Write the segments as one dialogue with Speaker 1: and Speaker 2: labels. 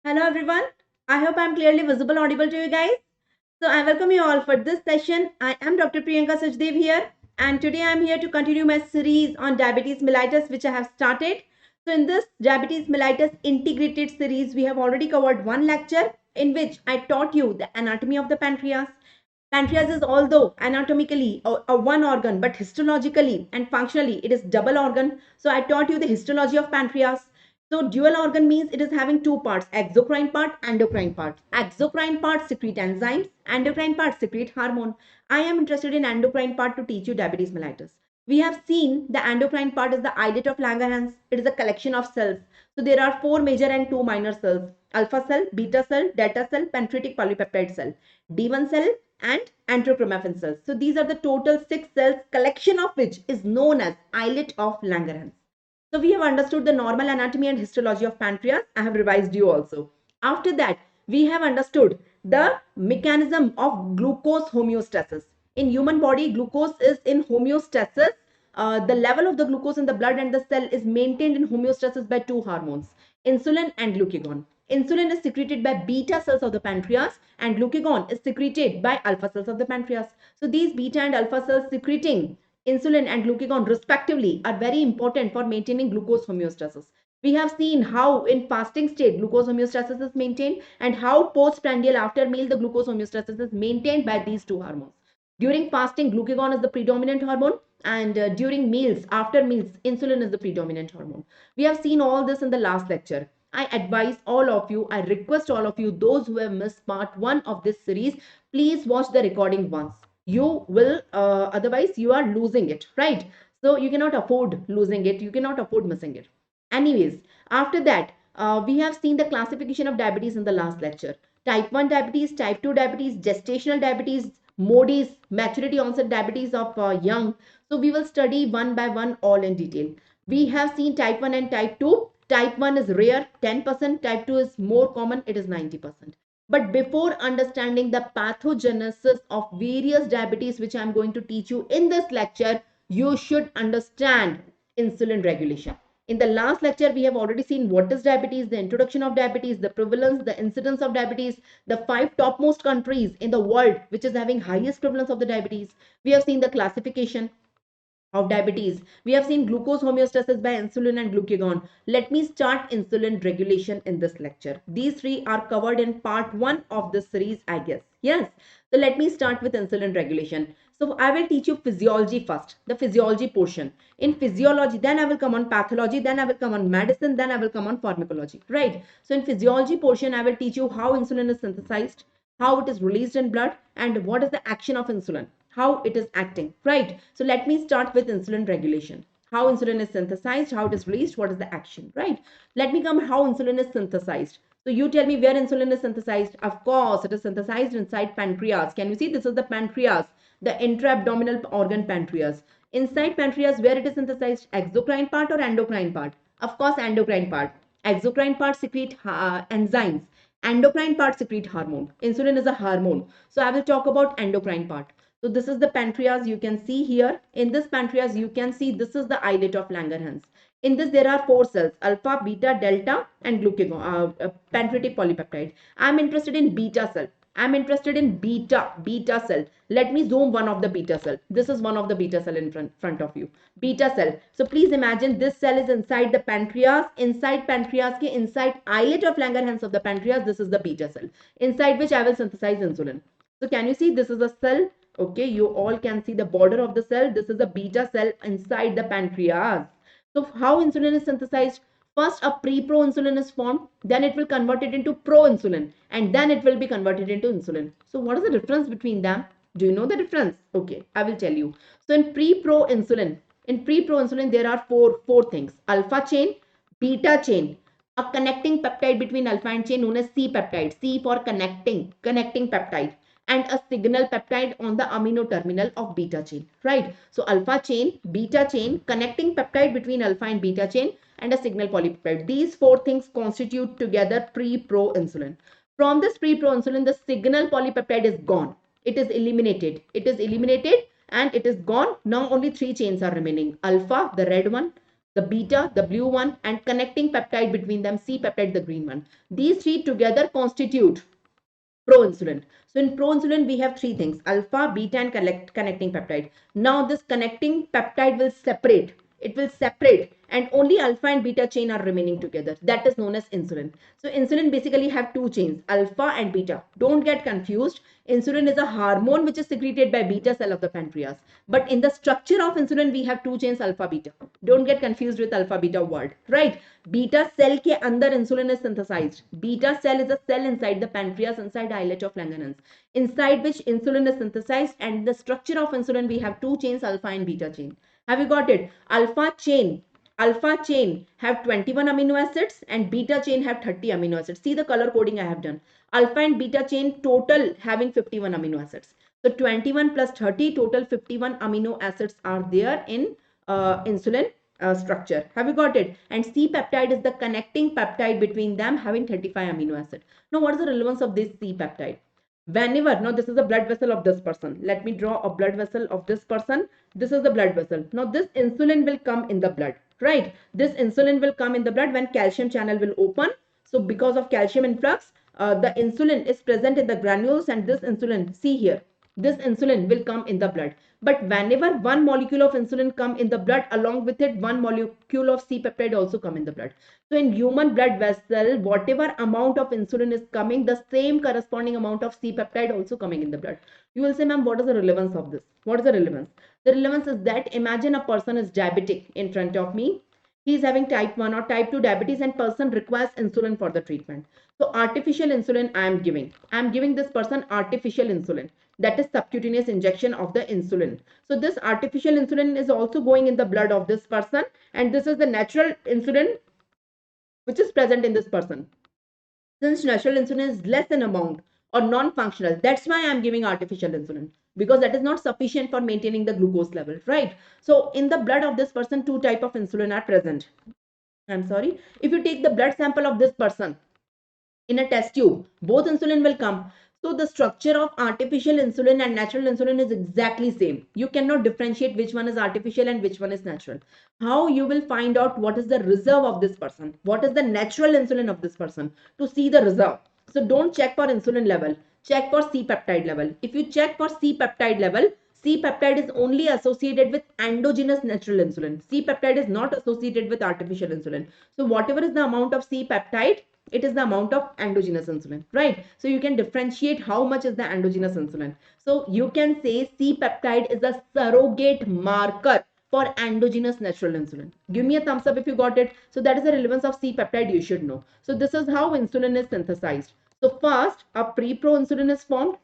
Speaker 1: Hello everyone. I hope I'm clearly visible, audible to you guys. So I welcome you all for this session. I am Dr. Priyanka here, and today I'm here to continue my series on diabetes mellitus which I have started. So in this diabetes mellitus integrated series, we have already covered one lecture in which I taught you the anatomy of the pancreas. Pancreas is although anatomically a one organ, but histologically and functionally it is double organ. So I taught you the histology of pancreas. So dual organ means it is having two parts, exocrine part, endocrine part. Exocrine part secrete enzymes, endocrine part secrete hormone. I am interested in endocrine part to teach you diabetes mellitus. We have seen the endocrine part is the islet of Langerhans. It is a collection of cells. So there are four major and two minor cells: alpha cell, beta cell, delta cell, pancreatic polypeptide cell, D1 cell, and enterochromaffin cells. So these are the total 6 cells, collection of which is known as islet of Langerhans. So we have understood the normal anatomy and histology of pancreas. I have revised you also. After that, we have understood the mechanism of glucose homeostasis. In human body, glucose is in homeostasis. The level of the glucose in the blood and the cell is maintained in homeostasis by two hormones, insulin and glucagon. Insulin is secreted by beta cells of the pancreas and glucagon is secreted by alpha cells of the pancreas. So these beta and alpha cells secreting insulin and glucagon respectively are very important for maintaining glucose homeostasis. We have seen how in fasting state glucose homeostasis is maintained and how postprandial after meal the glucose homeostasis is maintained by these two hormones. During fasting, glucagon is the predominant hormone, and during meals, after meals, insulin is the predominant hormone. We have seen all this in the last lecture. I advise all of you, I request all of you, those who have missed part 1 of this series, please watch the recording once. You will, otherwise you are losing it, right? So you cannot afford losing it, you cannot afford missing it. Anyways, after that, we have seen the classification of diabetes in the last lecture. Type 1 diabetes, type 2 diabetes, gestational diabetes, MODIs, maturity onset diabetes of young. So we will study one by one all in detail. We have seen type 1 and type 2. Type 1 is rare, 10%. Type 2 is more common, it is 90%. But before understanding the pathogenesis of various diabetes, which I am going to teach you in this lecture, you should understand insulin regulation. In the last lecture, we have already seen what is diabetes, the introduction of diabetes, the prevalence, the incidence of diabetes, the 5 topmost countries in the world which is having highest prevalence of the diabetes. We have seen the classification of diabetes. We have seen glucose homeostasis by insulin and glucagon. Let me start insulin regulation in this lecture. These three are covered in part 1 of this series, I guess. Yes. So let me start with insulin regulation. So I will teach you physiology first, the physiology portion. In physiology, then I will come on pathology, then I will come on medicine, then I will come on pharmacology, right? So in physiology portion, I will teach you how insulin is synthesized, how it is released in blood, and what is the action of insulin, how it is acting, right? So let me start with insulin regulation. How insulin is synthesized, how it is released, what is the action, right? Let me come how insulin is synthesized. So you tell me where insulin is synthesized. Of course, it is synthesized inside pancreas. Can you see? This is the pancreas, the intra-abdominal organ pancreas. Inside pancreas, where it is synthesized, exocrine part or endocrine part? Of course, endocrine part. Exocrine part secrete enzymes. Endocrine part secrete hormone. Insulin is a hormone. So I will talk about endocrine part. So this is the pancreas. You can see here in this pancreas, you can see this is the islet of Langerhans. In this, there are 4 cells, alpha, beta, delta, and glucagon, pancreatic polypeptide. I'm interested in beta cell. I'm interested in beta cell. Let me zoom one of the beta cell. This is one of the beta cell in front of you. Beta cell. So please imagine this cell is inside the pancreas. Inside pancreas, ke inside islet of Langerhans of the pancreas, this is the beta cell. Inside which I will synthesize insulin. So can you see this is a cell? Okay, you all can see the border of the cell. This is a beta cell inside the pancreas. So how insulin is synthesized? First, a pre-proinsulin is formed, then it will convert it into proinsulin, and then it will be converted into insulin. So what is the difference between them? Do you know the difference? Okay, I will tell you. So in pre-proinsulin, there are four things: alpha chain, beta chain, a connecting peptide between alpha and chain known as C peptide. C for connecting peptide, and a signal peptide on the amino terminal of beta chain, right? So alpha chain, beta chain, connecting peptide between alpha and beta chain, and a signal polypeptide. These 4 things constitute together pre-proinsulin. From this pre-proinsulin, the signal polypeptide is gone. It is eliminated. It is eliminated and it is gone. Now only 3 chains are remaining. Alpha, the red one, the beta, the blue one, and connecting peptide between them, C peptide, the green one. These three together constitute proinsulin. So in proinsulin, we have three things: alpha, beta, and connecting peptide. Now this connecting peptide will separate. It will separate, and only alpha and beta chain are remaining together. That is known as insulin. So insulin basically have two chains, alpha and beta. Don't get confused. Insulin is a hormone which is secreted by beta cell of the pancreas. But in the structure of insulin, we have two chains, alpha, beta. Don't get confused with alpha, beta word, right? Beta cell ke andar insulin is synthesized. Beta cell is a cell inside the pancreas, inside islet of Langerhans, inside which insulin is synthesized. And the structure of insulin, we have two chains, alpha and beta chain. Have you got it? Alpha chain have 21 amino acids and beta chain have 30 amino acids. See the color coding I have done. Alpha and beta chain total having 51 amino acids. So 21 plus 30, total 51 amino acids are there in insulin structure. Have you got it? And C peptide is the connecting peptide between them, having 35 amino acid. Now what is the relevance of this C peptide? Whenever, now this is a blood vessel of this person. Let me draw a blood vessel of this person. This is the blood vessel. Now this insulin will come in the blood, right? This insulin will come in the blood when calcium channel will open. So because of calcium influx, the insulin is present in the granules, and this insulin, see here, this insulin will come in the blood. But whenever one molecule of insulin come in the blood, along with it one molecule of C peptide also come in the blood. So in human blood vessel, whatever amount of insulin is coming, the same corresponding amount of C peptide also coming in the blood. You will say, ma'am, what is the relevance of this? What is the relevance? The relevance is that imagine a person is diabetic in front of me. He is having type 1 or type 2 diabetes, and person requires insulin for the treatment. So artificial insulin I am giving. I am giving this person artificial insulin. That is subcutaneous injection of the insulin. So this artificial insulin is also going in the blood of this person, and this is the natural insulin which is present in this person. Since natural insulin is less in amount or non-functional, that's why I'm giving artificial insulin, because that is not sufficient for maintaining the glucose level, right? So in the blood of this person, two type of insulin are present. I'm sorry. If you take the blood sample of this person in a test tube, both insulin will come. So the structure of artificial insulin and natural insulin is exactly same. You cannot differentiate which one is artificial and which one is natural. How you will find out what is the reserve of this person, what is the natural insulin of this person, to see the reserve. So don't check for insulin level, check for C peptide level. If you check for C peptide level, C peptide is only associated with endogenous natural insulin. C peptide is not associated with artificial insulin. So whatever is the amount of C peptide, it is the amount of endogenous insulin, right? So you can differentiate how much is the endogenous insulin. So you can say C peptide is a surrogate marker for endogenous natural insulin. Give me a thumbs up if you got it. So that is the relevance of C peptide you should know. So this is how insulin is synthesized. So first, a pre-pro insulin is formed,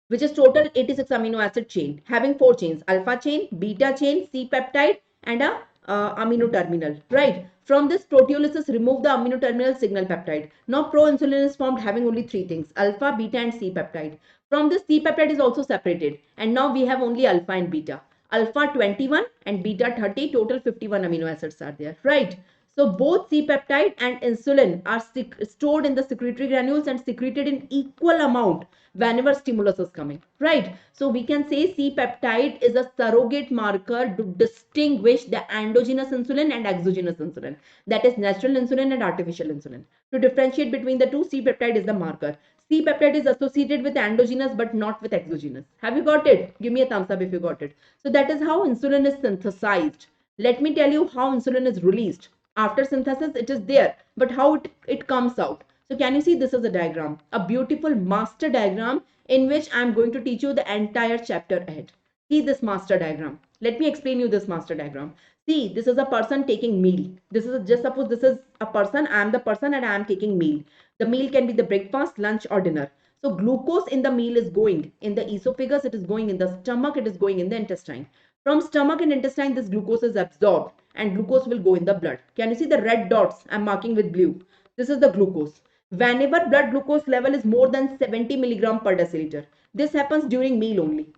Speaker 1: which is total 86 amino acid chain, having four chains: alpha chain, beta chain, C peptide, and a amino terminal, right? From this proteolysis, remove the amino terminal signal peptide. Now proinsulin is formed, having only three things: alpha, beta, and C peptide. From this, C peptide is also separated, and now we have only alpha and beta. Alpha 21 and beta 30, total 51 amino acids are there, right? So both C peptide and insulin are stored in the secretory granules and secreted in equal amount whenever stimulus is coming, right? So we can say C peptide is a surrogate marker to distinguish the endogenous insulin and exogenous insulin, that is natural insulin and artificial insulin. To differentiate between the two, C peptide is the marker. C peptide is associated with endogenous but not with exogenous. Have you got it? Give me a thumbs up if you got it. So that is how insulin is synthesized. Let me tell you how insulin is released. After synthesis, it is there, but how it comes out. So can you see, this is a diagram, a beautiful master diagram in which I am going to teach you the entire chapter ahead. See this master diagram. Let me explain you this master diagram. See, this is a person taking meal. This is just suppose this is a person. I am the person and I am taking meal. The meal can be the breakfast, lunch, or dinner. So glucose in the meal is going in the esophagus. It is going in the stomach. It is going in the intestine. From stomach and intestine, this glucose is absorbed and glucose will go in the blood. Can you see the red dots I'm marking with blue? This is the glucose. Whenever blood glucose level is more than 70 milligram per deciliter, this happens during meal only.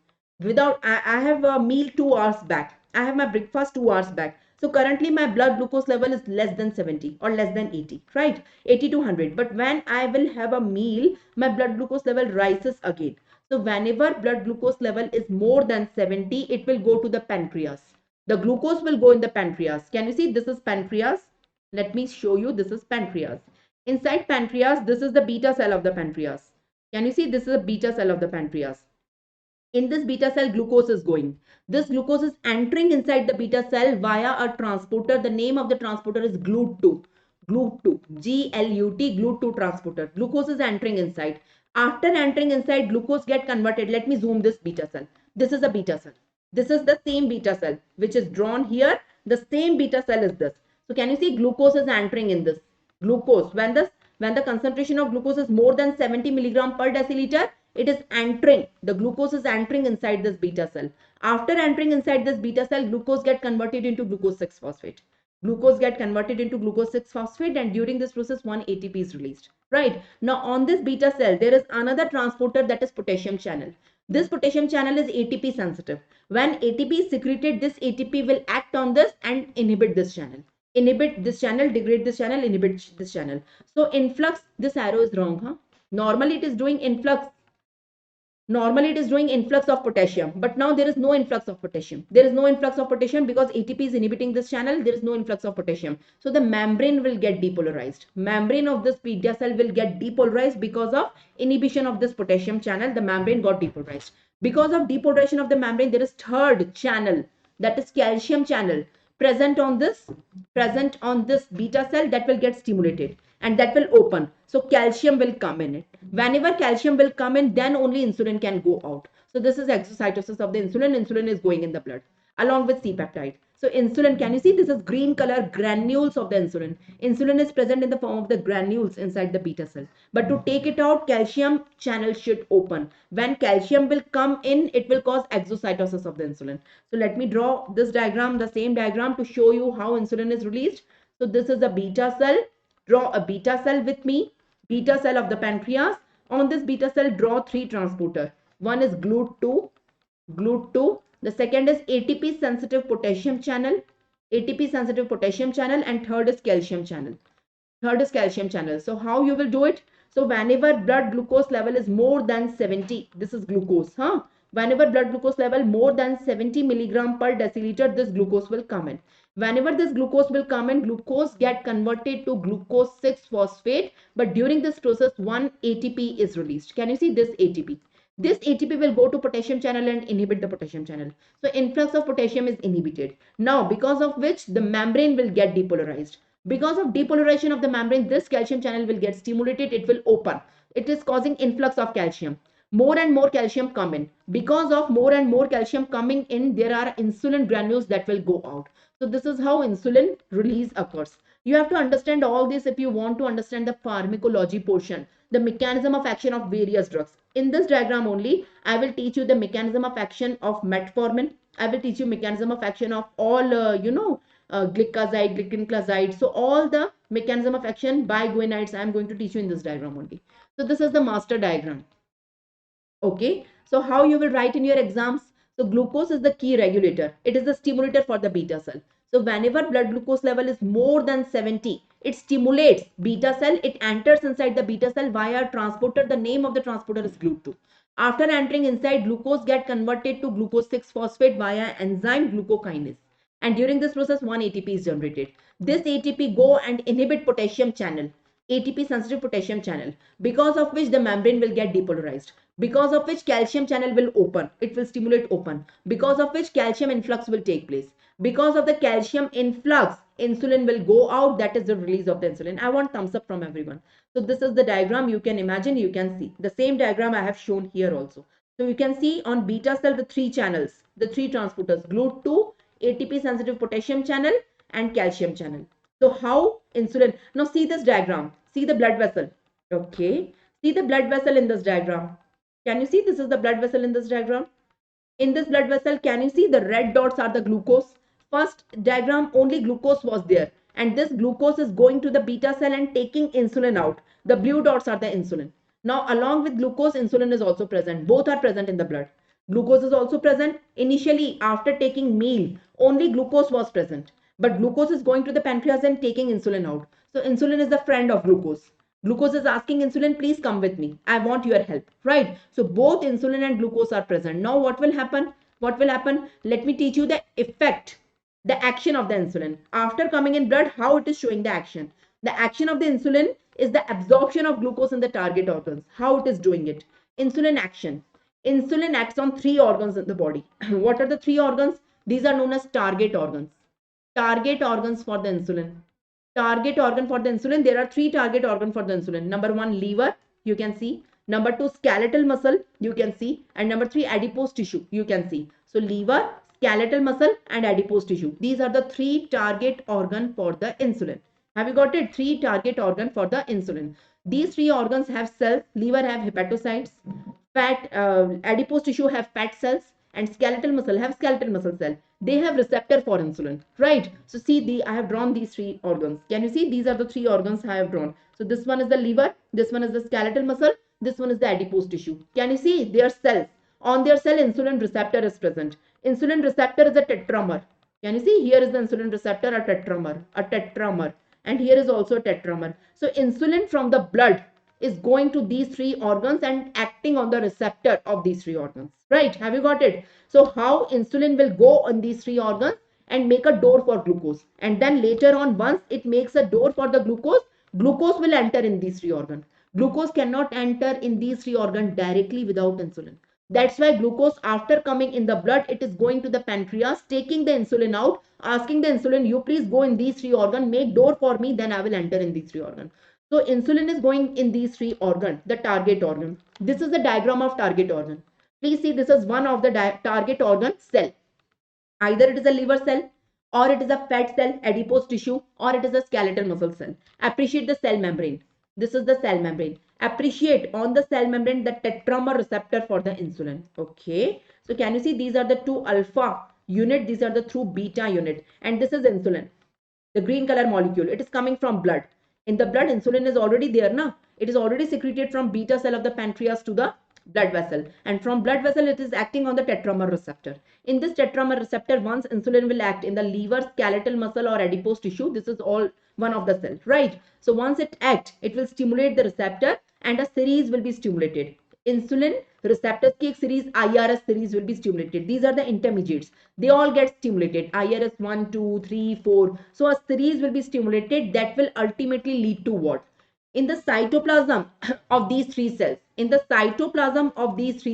Speaker 1: Without, I have a meal 2 hours back. I have my breakfast 2 hours back. So currently my blood glucose level is less than 70 or less than 80, right? 80 to 100. But when I will have a meal, my blood glucose level rises again. So whenever blood glucose level is more than 70, it will go to the pancreas. The glucose will go in the pancreas. Can you see this is pancreas? Let me show you. This is pancreas. Inside pancreas, this is the beta cell of the pancreas. Can you see this is a beta cell of the pancreas? In this beta cell, glucose is going. This glucose is entering inside the beta cell via a transporter. The name of the transporter is GLUT2. GLUT2. G-L-U-T, GLUT2 transporter. Glucose is entering inside. After entering inside, glucose get converted. Let me zoom this beta cell. This is a beta cell. This is the same beta cell which is drawn here. The same beta cell is this. So can you see glucose is entering in this? Glucose. When the concentration of glucose is more than 70 milligram per deciliter, it is entering. The glucose is entering inside this beta cell. After entering inside this beta cell, glucose get converted into glucose 6-phosphate. Glucose get converted into glucose 6-phosphate, and during this process, 1 ATP is released. Right. Now on this beta cell, there is another transporter, that is potassium channel. This potassium channel is ATP sensitive. When ATP is secreted, this ATP will act on this and inhibit this channel. Inhibit this channel, degrade this channel, inhibit this channel. So influx, this arrow is wrong, huh? Normally it is doing influx. Normally it is doing influx of potassium, but now there is no influx of potassium. There is no influx of potassium because ATP is inhibiting this channel. There is no influx of potassium. So the membrane will get depolarized. Membrane of this beta cell will get depolarized because of inhibition of this potassium channel. The membrane got depolarized. Because of depolarization of the membrane, there is third channel, that is calcium channel, present on this beta cell, that will get stimulated and that will open. So calcium will come in it. Whenever calcium will come in, then only insulin can go out. So this is exocytosis of the insulin. Insulin is going in the blood along with C-peptide. So insulin, can you see this is green color granules of the insulin. Insulin is present in the form of the granules inside the beta cell. But to take it out, calcium channel should open. When calcium will come in, it will cause exocytosis of the insulin. So let me draw this diagram, the same diagram, to show you how insulin is released. So this is a beta cell. Draw a beta cell with me. Beta cell of the pancreas. On this beta cell, draw 3 transporter. One is GLUT2. GLUT2. The second is ATP sensitive potassium channel. ATP sensitive potassium channel. And third is calcium channel. Third is calcium channel. So how you will do it? So whenever blood glucose level is more than 70, this is glucose, huh? Whenever blood glucose level more than 70 milligram per deciliter, this glucose will come in. Whenever this glucose will come in, glucose get converted to glucose 6-phosphate. But during this process, 1 ATP is released. Can you see this ATP? This ATP will go to potassium channel and inhibit the potassium channel. So influx of potassium is inhibited. Now, because of which the membrane will get depolarized. Because of depolarization of the membrane, this calcium channel will get stimulated. It will open. It is causing influx of calcium. More and more calcium come in. Because of more and more calcium coming in, there are insulin granules that will go out. So this is how insulin release occurs. You have to understand all this if you want to understand the pharmacology portion, the mechanism of action of various drugs. In this diagram only, I will teach you the mechanism of action of metformin. I will teach you mechanism of action of all, glycoside, glyconclaside. So all the mechanism of action by guanides, I am going to teach you in this diagram only. So this is the master diagram. Okay, so how you will write in your exams? So glucose is the key regulator. It is the stimulator for the beta cell. So whenever blood glucose level is more than 70, it stimulates beta cell. It enters inside the beta cell via transporter. The name of the transporter is GLUT2. After entering inside, glucose get converted to glucose 6-phosphate via enzyme glucokinase. And during this process, 1 ATP is generated. This ATP go and inhibit potassium channel. ATP sensitive potassium channel, because of which the membrane will get depolarized, because of which calcium channel will open, it will stimulate open, because of which calcium influx will take place. Because of the calcium influx, insulin will go out, that is the release of the insulin. I want thumbs up from everyone. So this is the diagram. You can imagine, you can see the same diagram I have shown here also. So you can see on beta cell the 3 channels, the 3 transporters, GLUT2, ATP sensitive potassium channel and calcium channel. So how insulin, now see this diagram, see the blood vessel. Okay, see the blood vessel in this diagram. Can you see this is the blood vessel in this diagram? In this blood vessel, can you see the red dots are the glucose? First diagram only glucose was there, and this glucose is going to the beta cell and taking insulin out. The blue dots are the insulin. Now along with glucose, insulin is also present. Both are present in the blood. Glucose is also present. Initially, after taking meal, only glucose was present. But glucose is going to the pancreas and taking insulin out. So insulin is the friend of glucose. Glucose is asking insulin, please come with me. I want your help, right? So both insulin and glucose are present. Now what will happen? What will happen? Let me teach you the effect. The action of the insulin. After coming in blood, how it is showing the action. The action of the insulin is the absorption of glucose in the target organs. How it is doing it. Insulin action. Insulin acts on three organs in the body. What are the three organs? These are known as target organs. Target organs for the insulin. Target organ for the insulin. There are three target organ for the insulin. Number one, liver, you can see. Number two, skeletal muscle, you can see. And number three, adipose tissue, you can see. So liver, skeletal muscle and adipose tissue. These are the three target organ for the insulin. Have you got it? Three target organ for the insulin. These three organs have cells. Liver have hepatocytes. Adipose tissue have fat cells, and skeletal muscle have skeletal muscle cell. They have receptor for insulin, right? So see, I have drawn these three organs. Can you see? These are the three organs I have drawn. So this one is the liver, this one is the skeletal muscle, this one is the adipose tissue. Can you see? Their cells. On their cell, insulin receptor is present. Insulin receptor is a tetramer. Can you see? Here is the insulin receptor, a tetramer, and here is also a tetramer. So insulin from the blood is going to these three organs and acting on the receptor of these three organs, right? Have you got it? So how insulin will go on these three organs and make a door for glucose, and then later on, once it makes a door for the glucose, glucose will enter in these three organs. Glucose cannot enter in these three organs directly without insulin. That's why glucose, after coming in the blood, it is going to the pancreas, taking the insulin out, asking the insulin, you please go in these three organs, make door for me, then I will enter in these three organs. So insulin is going in these three organs, the target organ. This is the diagram of target organ. Please see, this is one of the target organ cell. Either it is a liver cell, or it is a fat cell, adipose tissue, or it is a skeletal muscle cell. Appreciate the cell membrane. This is the cell membrane. Appreciate on the cell membrane the tetramer receptor for the insulin. Okay. So can you see, these are the two alpha unit, these are the two beta unit, and this is insulin, the green color molecule. It is coming from blood. In the blood, insulin is already there now. It is already secreted from beta cell of the pancreas to the blood vessel, and from blood vessel it is acting on the tetramer receptor. In this tetramer receptor, once insulin will act in the liver, skeletal muscle or adipose tissue, this is all one of the cell, right? So once it acts, it will stimulate the receptor and a series will be stimulated. Insulin receptors की एक series, IRS series will be stimulated. These are the intermediates. They all get stimulated. IRS 1, 2, 3, 4. So a series will be stimulated that will ultimately lead to what? In the cytoplasm of these three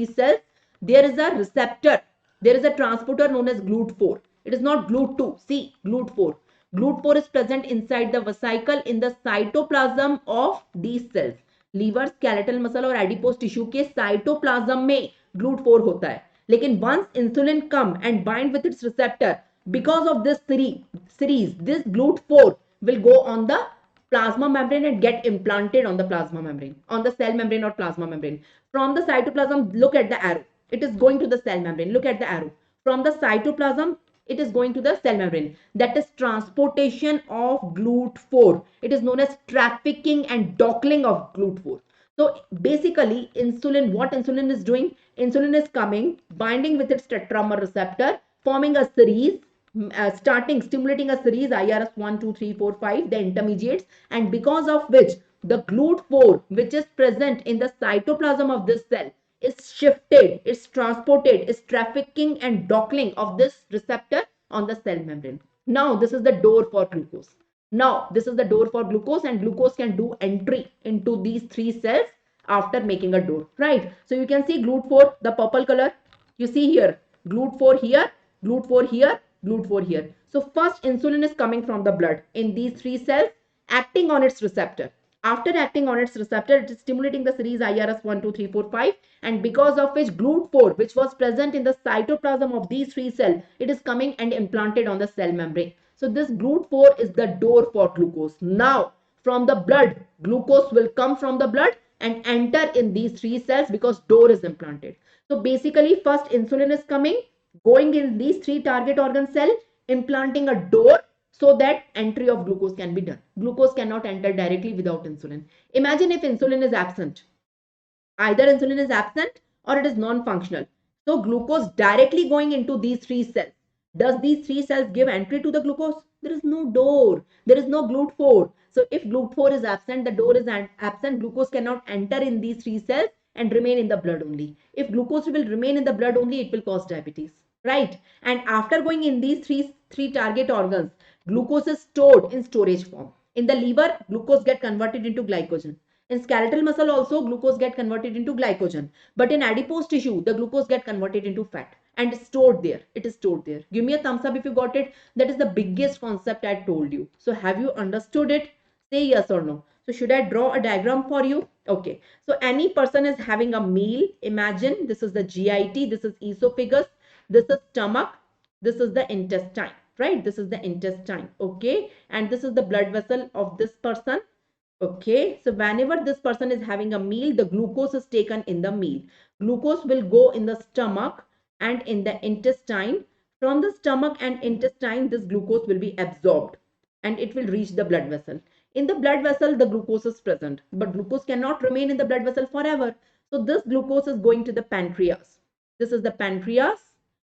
Speaker 1: cells, there is a receptor. There is a transporter known as GLUT4. It is not GLUT2. See, GLUT4. GLUT4 is present inside the vesicle in the cytoplasm of these cells. Liver, skeletal muscle और adipose tissue के cytoplasm में GLUT4 होता है. लेकिन once insulin come and bind with its receptor, because of this series, this GLUT4 will go on the plasma membrane and get implanted on the plasma membrane, on the cell membrane or plasma membrane. From the cytoplasm, look at the arrow. It is going to the cell membrane. Look at the arrow. From the cytoplasm, it is going to the cell membrane. That is transportation of GLUT4. It is known as trafficking and docking of GLUT4. So basically, insulin, what insulin is doing? Insulin is coming, binding with its tetramer receptor, forming a series, stimulating a series IRS 1, 2, 3, 4, 5, the intermediates, and because of which the GLUT4, which is present in the cytoplasm of this cell, is shifted, is transported, is trafficking and docking of this receptor on the cell membrane. Now this is the door for glucose. Now this is the door for glucose, and glucose can do entry into these three cells after making a door, right? So you can see GLUT4, the purple color. You see here, GLUT4 here, GLUT4 here, GLUT4 here. So first insulin is coming from the blood in these three cells, acting on its receptor. After acting on its receptor, it is stimulating the series IRS 1, 2, 3, 4, 5, and because of which GLUT4, which was present in the cytoplasm of these three cells, it is coming and implanted on the cell membrane. So this GLUT4 is the door for glucose. Now from the blood, glucose will come from the blood and enter in these three cells because door is implanted. So basically, first insulin is coming, going in these three target organ cell, implanting a door so that entry of glucose can be done. Glucose cannot enter directly without insulin. Imagine if insulin is absent. Either insulin is absent or it is non-functional. So glucose directly going into these three cells. Does these three cells give entry to the glucose? There is no door. There is no GLUT4. So if GLUT4 is absent, the door is absent, glucose cannot enter in these three cells and remain in the blood only. If glucose will remain in the blood only, it will cause diabetes. right? And after going in these three target organs, glucose is stored in storage form. In the liver, glucose get converted into glycogen. In skeletal muscle also, glucose get converted into glycogen. But in adipose tissue, the glucose get converted into fat and stored there. It is stored there. Give me a thumbs up if you got it. That is the biggest concept I told you. So have you understood it? Say yes or no. So should I draw a diagram for you? Okay. So any person is having a meal. Imagine this is the GIT, this is esophagus, this is stomach, this is the intestine, right? This is the intestine, okay? And this is the blood vessel of this person. Okay, so whenever this person is having a meal, the glucose is taken in the meal. Glucose will go in the stomach and in the intestine. From the stomach and intestine, this glucose will be absorbed and it will reach the blood vessel. In the blood vessel, the glucose is present, but glucose cannot remain in the blood vessel forever. So this glucose is going to the pancreas. This is the pancreas.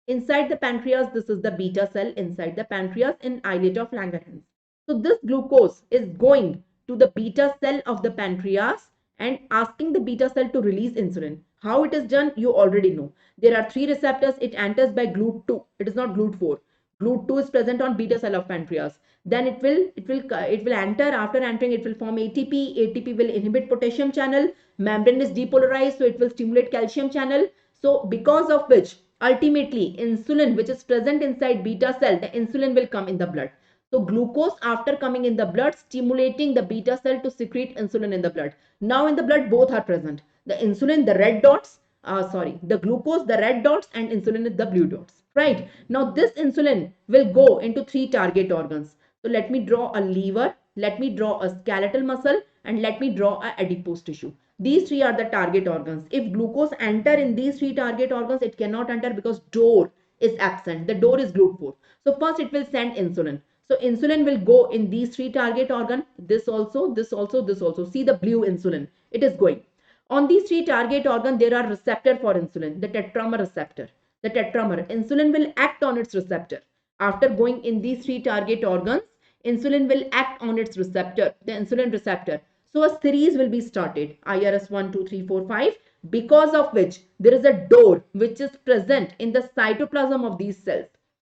Speaker 1: Inside the pancreas, this is the beta cell inside the pancreas in islet of Langerhans. So this glucose is going to the beta cell of the pancreas and asking the beta cell to release insulin. How it is done, you already know. There are three receptors. It enters by GLUT2. It is not GLUT4. GLUT2 is present on beta cell of pancreas. Then it will enter. After entering, it will form ATP. ATP will inhibit potassium channel. Membrane is depolarized, so it will stimulate calcium channel. So because of which, ultimately, insulin which is present inside beta cell, the insulin will come in the blood. So glucose after coming in the blood, stimulating the beta cell to secrete insulin in the blood. Now in the blood, both are present. The insulin, the red dots, the glucose, the red dots, and insulin is the blue dots, right? Now this insulin will go into three target organs. So let me draw a liver, let me draw a skeletal muscle, and let me draw a adipose tissue. These three are the target organs. If glucose enter in these three target organs, it cannot enter because door is absent. The door is GLUT4. So first it will send insulin. So insulin will go in these three target organ. This also, this also, this also. See the blue insulin. It is going. On these three target organ, there are receptor for insulin, the tetramer receptor. The tetramer, insulin will act on its receptor. After going in these three target organs, insulin will act on its receptor, the insulin receptor. So a series will be started, IRS 1, 2, 3, 4, 5, because of which there is a door which is present in the cytoplasm of these cells.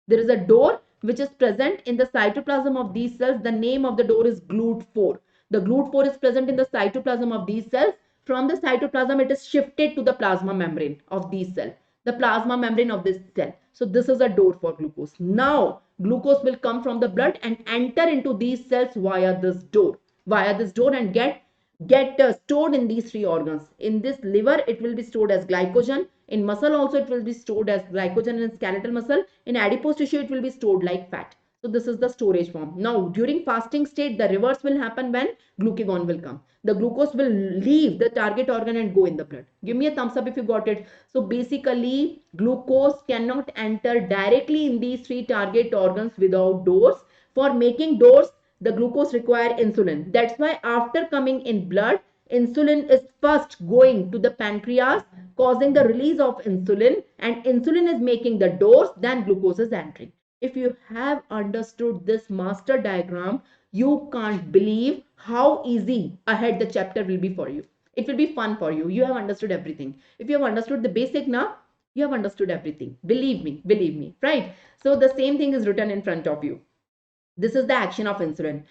Speaker 1: There is a door which is present in the cytoplasm of these cells. The name of the door is GLUT4. The GLUT4 is present in the cytoplasm of these cells. From the cytoplasm, it is shifted to the plasma membrane of these cells. The plasma membrane of this cell. So this is a door for glucose. Now, glucose will come from the blood and enter into these cells via this door. And get stored in these three organs. In this liver, it will be stored as glycogen. In muscle also, it will be stored as glycogen in skeletal muscle. In adipose tissue, it will be stored like fat. So this is the storage form. Now, during fasting state, the reverse will happen when glucagon will come. The glucose will leave the target organ and go in the blood. Give me a thumbs up if you got it. So basically, glucose cannot enter directly in these three target organs without doors. For making doors, the glucose require insulin. That's why after coming in blood, insulin is first going to the pancreas, causing the release of insulin, and insulin is making the doors, then glucose is entering. If you have understood this master diagram, you can't believe how easy ahead the chapter will be for you. It will be fun for you. You have understood everything. If you have understood the basic now, you have understood everything. Believe me, right? So the same thing is written in front of you. This is the action of insulin.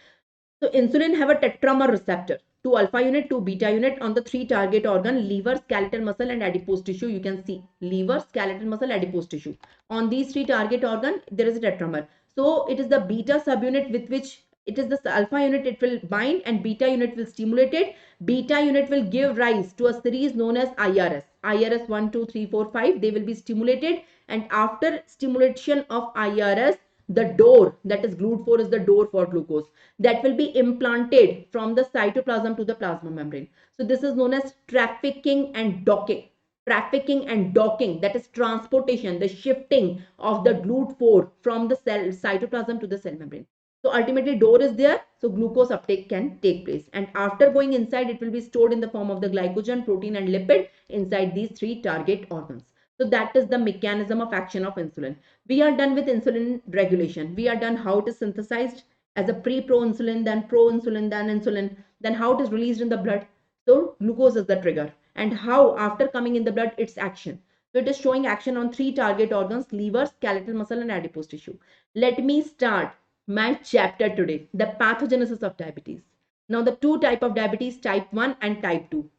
Speaker 1: So insulin have a tetramer receptor, two alpha unit, two beta unit on the three target organ, liver, skeletal muscle and adipose tissue. You can see liver, skeletal muscle, adipose tissue. On these three target organ, there is a tetramer. So it is the beta subunit with which it is the alpha unit it will bind and beta unit will stimulate it. Beta unit will give rise to a series known as IRS. IRS 1, 2, 3, 4, 5. They will be stimulated and after stimulation of IRS, the door, that is GLUT4 is the door for glucose, that will be implanted from the cytoplasm to the plasma membrane. So this is known as trafficking and docking. Trafficking and docking, that is transportation, the shifting of the GLUT4 from the cell cytoplasm to the cell membrane. So ultimately door is there, so glucose uptake can take place. And after going inside, it will be stored in the form of the glycogen, protein and lipid inside these three target organs. So that is the mechanism of action of insulin. We are done with insulin regulation. We are done how it is synthesized as a pre-proinsulin, then proinsulin, then insulin, then how it is released in the blood. So glucose is the trigger and how after coming in the blood, its action. So it is showing action on 3 target organs: liver, skeletal muscle, and adipose tissue. Let me start my chapter today, the pathogenesis of diabetes. Now the two type of diabetes, type 1 and type 2.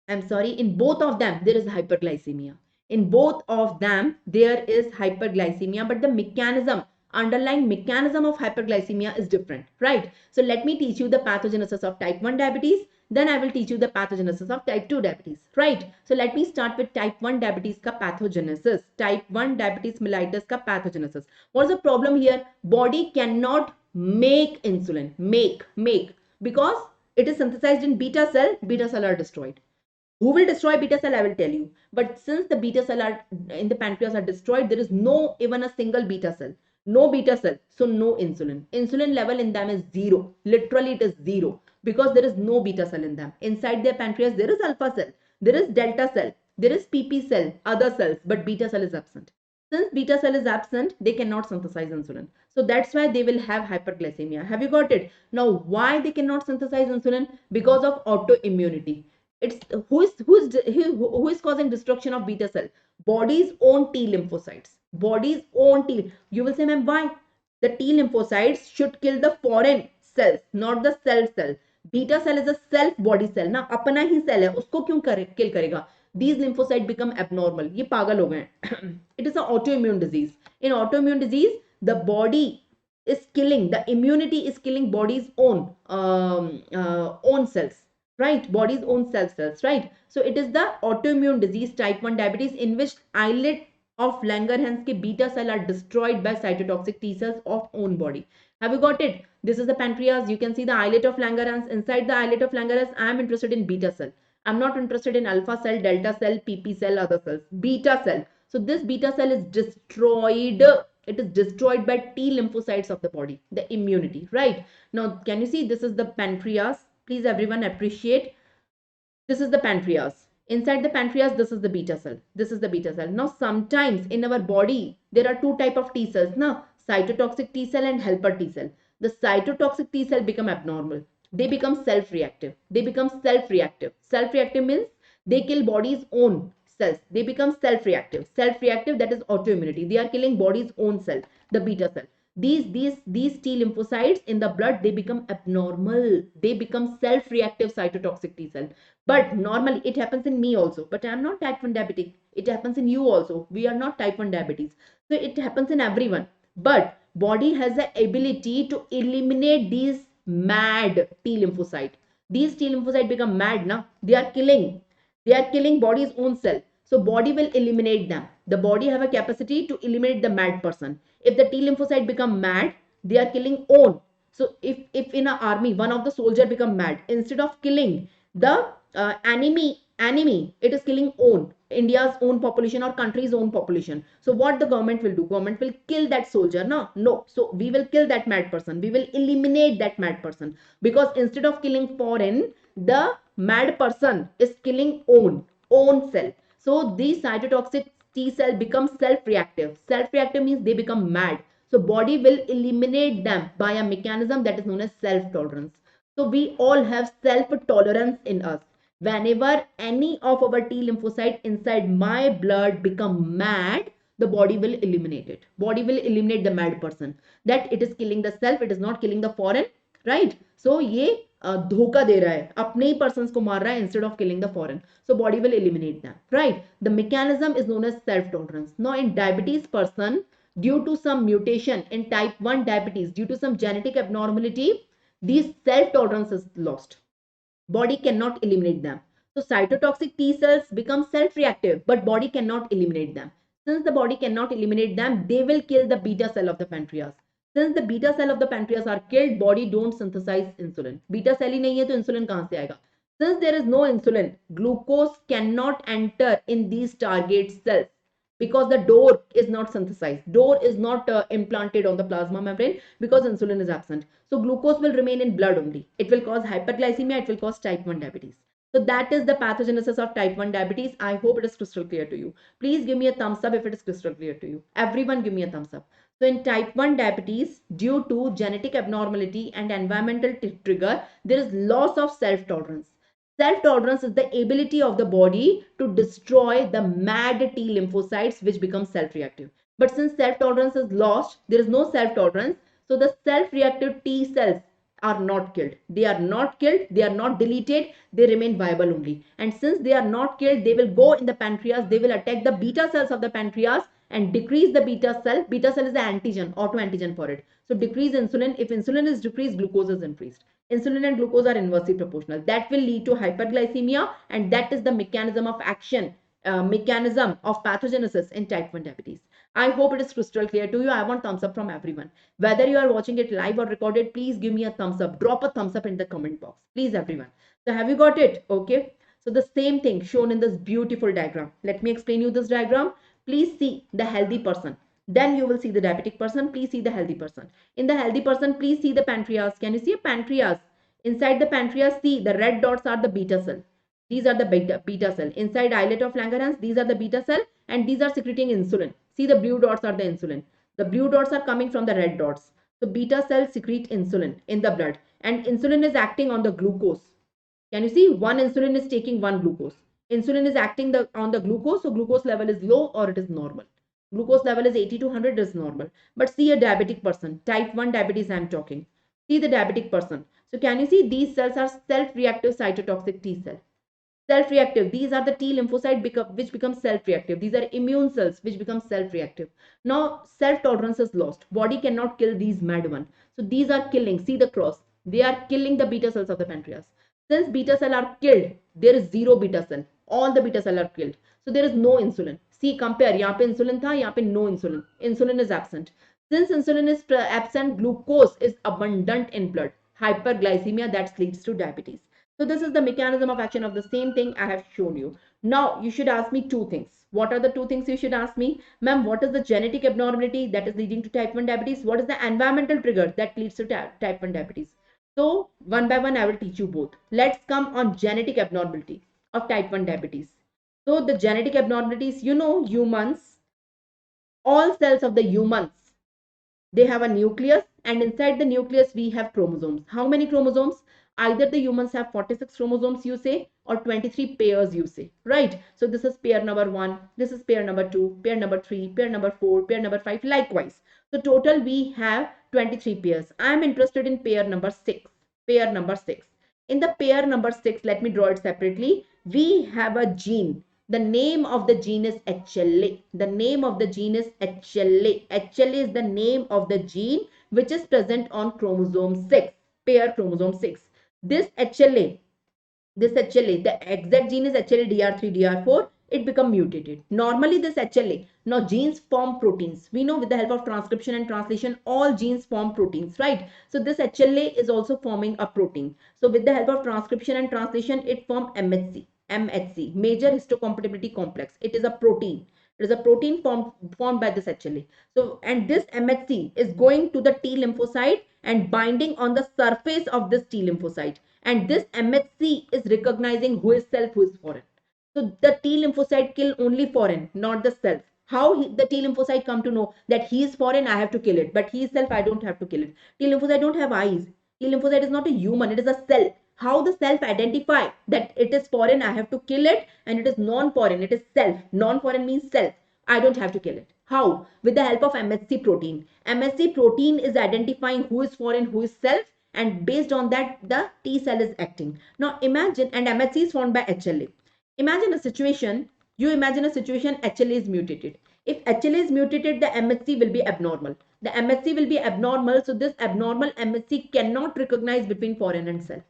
Speaker 1: I'm sorry, in both of them, there is hyperglycemia. In both of them, there is hyperglycemia, but the mechanism, underlying mechanism of hyperglycemia is different, right? So let me teach you the pathogenesis of type 1 diabetes. Then I will teach you the pathogenesis of type 2 diabetes, right? So let me start with type 1 diabetes ka pathogenesis. Type 1 diabetes mellitus ka pathogenesis. What's the problem here? Body cannot make insulin, make, because it is synthesized in beta cell are destroyed. Who will destroy beta cell? I will tell you. But since the beta cell are in the pancreas are destroyed, there is no even a single beta cell. No beta cell. So no insulin. Insulin level in them is zero. Literally it is zero because there is no beta cell in them. Inside their pancreas, there is alpha cell. There is delta cell. There is PP cell, other cells, but beta cell is absent. Since beta cell is absent, they cannot synthesize insulin. So that's why they will have hyperglycemia. Have you got it? Now, why they cannot synthesize insulin? Because of autoimmunity. It's who is causing destruction of beta cell? Body's own T lymphocytes. Body's own T. You will say, ma'am, why? The T lymphocytes should kill the foreign cells, not the cell. Beta cell is a self body cell ना, अपना ही cell है, उसको क्यों kill करेगा? These lymphocytes become abnormal. ये पागल हो गए हैं. It is an autoimmune disease. In autoimmune disease, the body is killing, the immunity is killing body's own cells, right? Body's own cells, right? So it is the autoimmune disease type 1 diabetes in which islet of Langerhans ke beta cell are destroyed by cytotoxic T cells of own body. Have you got it? This is the pancreas. You can see the islet of Langerhans. Inside the islet of Langerhans, I am interested in beta cell. I'm not interested in alpha cell, delta cell, PP cell, other cells. Beta cell. So this beta cell is destroyed. It is destroyed by T lymphocytes of the body, the immunity, right? Now, can you see this is the pancreas? Please everyone appreciate. This is the pancreas. Inside the pancreas, this is the beta cell. This is the beta cell. Now, sometimes in our body, there are two type of T cells. Now, cytotoxic T cell and helper T cell. The cytotoxic T cell become abnormal. They become self-reactive. They become self-reactive. Self-reactive means they kill body's own cells. They become self-reactive. Self-reactive, that is autoimmunity. They are killing body's own cell, the beta cell. These T lymphocytes in the blood, they become abnormal. They become self-reactive cytotoxic T cell. But normally it happens in me also. But I am not type 1 diabetic. It happens in you also. We are not type 1 diabetes. So it happens in everyone. But body has the ability to eliminate these mad T lymphocyte. These T lymphocyte become mad now. They are killing body's own cell. So body will eliminate them. The body have a capacity to eliminate the mad person. If the T lymphocyte become mad, they are killing own. So if in an army, one of the soldier become mad, instead of killing the enemy, it is killing own, India's own population or country's own population. So what the government will do? Government will kill that soldier. No. So we will kill that mad person. We will eliminate that mad person, because instead of killing foreign, the mad person is killing own cell. So these cytotoxic T cell become self-reactive. Self-reactive means they become mad. So body will eliminate them by a mechanism that is known as self-tolerance. So we all have self-tolerance in us. Whenever any of our T lymphocyte inside my blood become mad, the body will eliminate it. Body will eliminate the mad person. That it is killing the self, it is not killing the foreign, right? So ये धोखा दे रहा है, अपने ही persons को मार रहा है instead of killing the foreign. So body will eliminate them, right? The mechanism is known as self-tolerance. Now in diabetes person, due to some mutation in type 1 diabetes, due to some genetic abnormality, these self-tolerance is lost. Body cannot eliminate them. So cytotoxic T cells become self-reactive, but body cannot eliminate them. Since the body cannot eliminate them, they will kill the beta cell of the pancreas. Since the beta cell of the pancreas are killed, body don't synthesize insulin. Beta cell ही नहीं है तो insulin कहाँ से आएगा? Since there is no insulin, glucose cannot enter in these target cells, because the door is not synthesized. Door is not implanted on the plasma membrane because insulin is absent. So glucose will remain in blood only. It will cause hyperglycemia. It will cause type 1 diabetes. So that is the pathogenesis of type 1 diabetes. I hope it is crystal clear to you. Please give me a thumbs up if it is crystal clear to you. Everyone give me a thumbs up. So in type 1 diabetes, due to genetic abnormality and environmental trigger, there is loss of self-tolerance. Self-tolerance is the ability of the body to destroy the mad T lymphocytes which become self-reactive. But since self-tolerance is lost, there is no self-tolerance. So the self-reactive T cells are not killed. They are not killed. They are not deleted. They remain viable only. And since they are not killed, they will go in the pancreas. They will attack the beta cells of the pancreas and decrease the beta cell. Beta cell is the antigen, autoantigen for it. So decrease insulin. If insulin is decreased, glucose is increased. Insulin and glucose are inversely proportional. That will lead to hyperglycemia, and that is the mechanism of action, mechanism of pathogenesis in type 1 diabetes. I hope it is crystal clear to you. I want thumbs up from everyone. Whether you are watching it live or recorded, please give me a thumbs up. Drop a thumbs up in the comment box. Please, everyone. So have you got it? Okay. So the same thing shown in this beautiful diagram. Let me explain you this diagram. Please see the healthy person. Then you will see the diabetic person. Please see the healthy person. In the healthy person, please see the pancreas. Can you see a pancreas? Inside the pancreas, see the red dots are the beta cell. These are the beta cell. Inside islet of Langerhans, these are the beta cell, and these are secreting insulin. See, the blue dots are the insulin. The blue dots are coming from the red dots. So beta cells secrete insulin in the blood, and insulin is acting on the glucose. Can you see? One insulin is taking one glucose. Insulin is acting on the glucose, so glucose level is low or it is normal. Glucose level is 80 to 100 is normal. But see a diabetic person, type 1 diabetes I am talking. See the diabetic person. So can you see these cells are self-reactive cytotoxic T cell. Self-reactive. These are the T lymphocyte which become self-reactive. These are immune cells which become self-reactive. Now self-tolerance is lost. Body cannot kill these mad ones. So these are killing. See the cross. They are killing the beta cells of the pancreas. Since beta cell are killed, there is zero beta cell. All the beta cell are killed. So there is no insulin. See, compare. यहाँ पे insulin था, यहाँ पे no insulin. Insulin is absent. Since insulin is absent, glucose is abundant in blood. Hyperglycemia that leads to diabetes. So this is the mechanism of action of the same thing I have shown you. Now you should ask me two things. What are the two things you should ask me? Ma'am, what is the genetic abnormality that is leading to type 1 diabetes? What is the environmental trigger that leads to type 1 diabetes? So one by one I will teach you both. Let's come on genetic abnormality of type 1 diabetes. So the genetic abnormalities, you know, humans, all cells of the humans, they have a nucleus, and inside the nucleus we have chromosomes. How many chromosomes? Either the humans have 46 chromosomes, you say, or 23 pairs, you say, right? So this is pair number 1, this is pair number 2, pair number 3, pair number 4, pair number 5, likewise. So total we have 23 pairs. I am interested in pair number 6. Pair number 6. In the pair number 6, let me draw it separately. We have a gene. The name of the gene is HLA. The name of the gene is HLA. HLA is the name of the gene which is present on chromosome 6, pair chromosome 6. This HLA, the exact gene is HLA DR3, DR4. It become mutated. Normally this HLA, now genes form proteins. We know with the help of transcription and translation, all genes form proteins, right? So this HLA is also forming a protein. So with the help of transcription and translation, it form MHC, major histocompatibility complex. It is a protein. It is a protein formed by this HLA. So, and this MHC is going to the T lymphocyte and binding on the surface of this T lymphocyte. And this MHC is recognizing who is self, who is foreign. So the T lymphocyte kill only foreign, not the self. How the T lymphocyte come to know that he is foreign, I have to kill it. But he is self, I don't have to kill it. T lymphocyte don't have eyes. T lymphocyte is not a human, it is a cell. How the self identify that it is foreign, I have to kill it, and it is non-foreign, it is self. Non-foreign means self. I don't have to kill it. How? With the help of MHC protein. MHC protein is identifying who is foreign, who is self, and based on that, the T cell is acting. Now imagine, and MHC is formed by HLA. Imagine a situation, HLA is mutated. If HLA is mutated, the MHC will be abnormal. The MHC will be abnormal, so this abnormal MHC cannot recognize between foreign and self.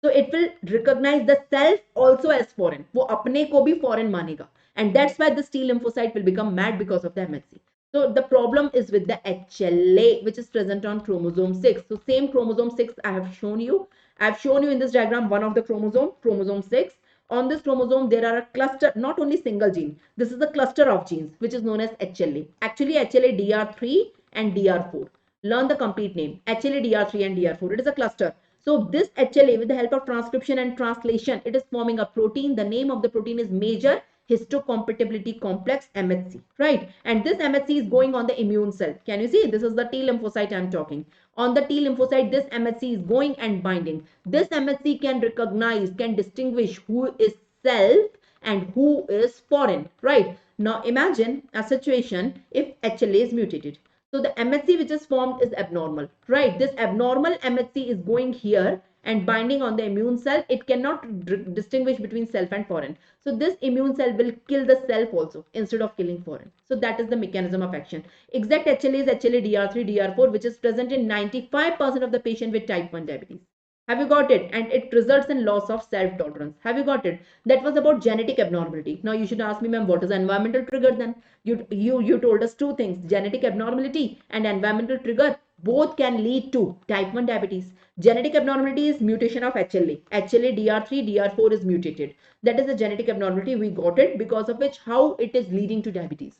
Speaker 1: So it will recognize the self also as foreign. वो अपने को भी foreign मानेगा. And that's why this T lymphocyte will become mad because of the MHC. So the problem is with the HLA, which is present on chromosome 6. So same chromosome 6 I have shown you. I have shown you in this diagram one of the chromosome 6. On this chromosome, there are a cluster, not only single gene. This is a cluster of genes, which is known as HLA. Actually, HLA DR3 and DR4. Learn the complete name. HLA DR3 and DR4. It is a cluster. So this HLA, with the help of transcription and translation, it is forming a protein. The name of the protein is major histocompatibility complex MHC, right? And this MHC is going on the immune cell. Can you see? This is the T lymphocyte I'm talking. On the T lymphocyte, this MHC is going and binding. This MHC can recognize, can distinguish who is self and who is foreign, right? Now imagine a situation if HLA is mutated. So the MHC which is formed is abnormal, right? This abnormal MHC is going here and binding on the immune cell. It cannot distinguish between self and foreign. So this immune cell will kill the self also instead of killing foreign. So that is the mechanism of action. Exact HLA is HLA DR3, DR4, which is present in 95% of the patient with type 1 diabetes. Have you got it? And it results in loss of self-tolerance. Have you got it? That was about genetic abnormality. Now you should ask me, ma'am, what is environmental trigger then? You told us two things, genetic abnormality and environmental trigger. Both can lead to type 1 diabetes. Genetic abnormality is mutation of HLA. HLA DR3, DR4 is mutated. That is the genetic abnormality. We got it, because of which how it is leading to diabetes.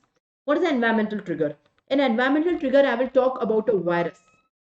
Speaker 1: What is the environmental trigger? In environmental trigger, I will talk about a virus.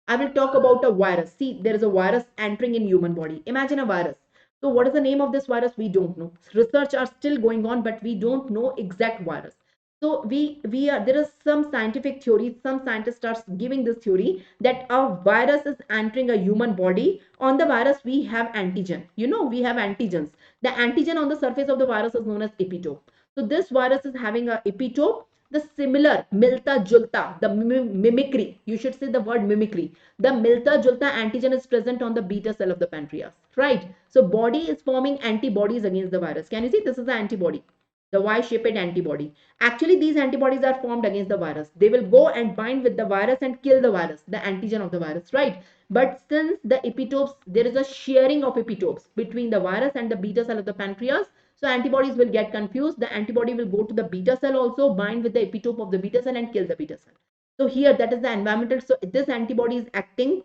Speaker 1: I will talk about a virus. See, there is a virus entering in human body. Imagine a virus. So what is the name of this virus? We don't know. Research are still going on, but we don't know exact virus. So we are, there is some scientific theory. Some scientists are giving this theory that a virus is entering a human body. On the virus, we have antigen. You know, we have antigens. The antigen on the surface of the virus is known as epitope. So this virus is having a epitope. The similar milta julta, the mimicry, you should say the word mimicry. The milta julta antigen is present on the beta cell of the pancreas, right? So body is forming antibodies against the virus. Can you see? This is the antibody, the Y-shaped antibody. Actually, these antibodies are formed against the virus. They will go and bind with the virus and kill the virus, the antigen of the virus, right? But since the epitopes, there is a sharing of epitopes between the virus and the beta cell of the pancreas. So antibodies will get confused. The antibody will go to the beta cell also, bind with the epitope of the beta cell and kill the beta cell. So here, that is the environmental. So this antibody is acting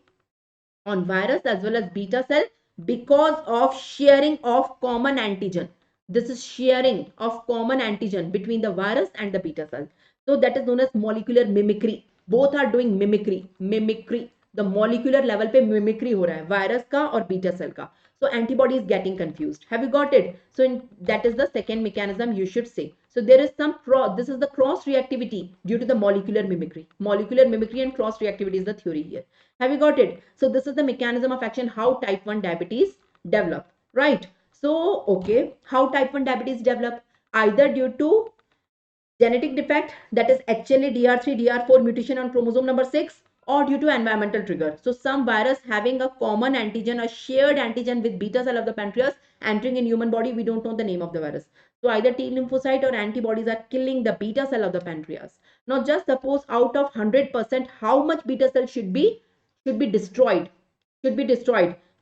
Speaker 1: on virus as well as beta cell because of sharing of common antigen. This is sharing of common antigen between the virus and the beta cell. So that is known as molecular mimicry. Both are doing mimicry. The molecular level पे mimicry हो रहा है virus का और beta cell का. So antibody is getting confused. Have you got it? So that is the second mechanism you should say. So there is some this is the cross reactivity due to the molecular mimicry. Molecular mimicry and cross reactivity is the theory here. Have you got it? So this is the mechanism of action how type 1 diabetes develop, right? So okay, how type 1 diabetes develop? Either due to genetic defect, that is HLA DR3 DR4 mutation on chromosome number 6, or due to environmental trigger. So some virus having a common antigen, a shared antigen with beta cell of the pancreas entering in human body, we don't know the name of the virus. So either T lymphocyte or antibodies are killing the beta cell of the pancreas. Now just suppose out of 100%, how much beta cell should be destroyed,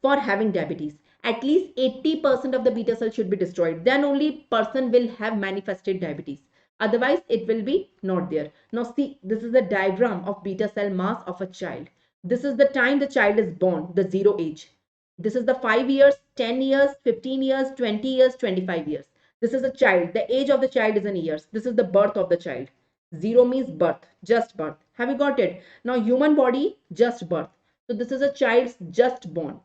Speaker 1: for having diabetes? At least 80% of the beta cell should be destroyed. Then only person will have manifested diabetes. Otherwise, it will be not there. Now see, this is a diagram of beta cell mass of a child. This is the time the child is born, the zero age. This is the 5 years, 10 years, 15 years, 20 years, 25 years. This is a child. The age of the child is in years. This is the birth of the child. Zero means birth, just birth. Have you got it? Now human body, just birth. So this is a child's just born.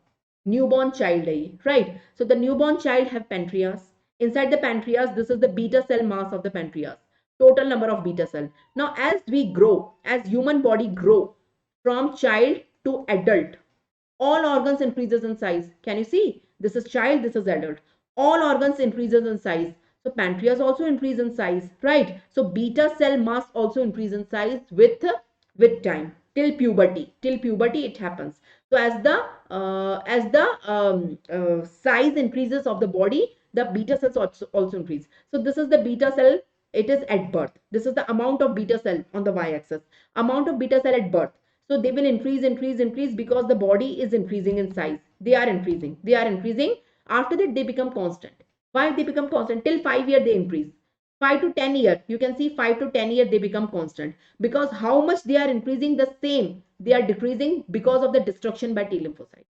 Speaker 1: Newborn child, right? So the newborn child have pancreas. Inside the pancreas, this is the beta cell mass of the pancreas. Total number of beta cell. Now as we grow, as human body grow from child to adult, all organs increases in size. Can you see? This is child, this is adult. All organs increases in size. So pancreas also increase in size, right? So beta cell mass also increase in size with time till puberty. Till puberty it happens. So as the size increases of the body, the beta cells also increase. So this is the beta cell. It is at birth. This is the amount of beta cell on the y-axis. Amount of beta cell at birth. So they will increase because the body is increasing in size. They are increasing. After that, they become constant. Why they become constant? Till 5 years they increase. 5 to 10 years, you can see 5 to 10 years they become constant. Because how much they are increasing, the same they are decreasing because of the destruction by T lymphocytes.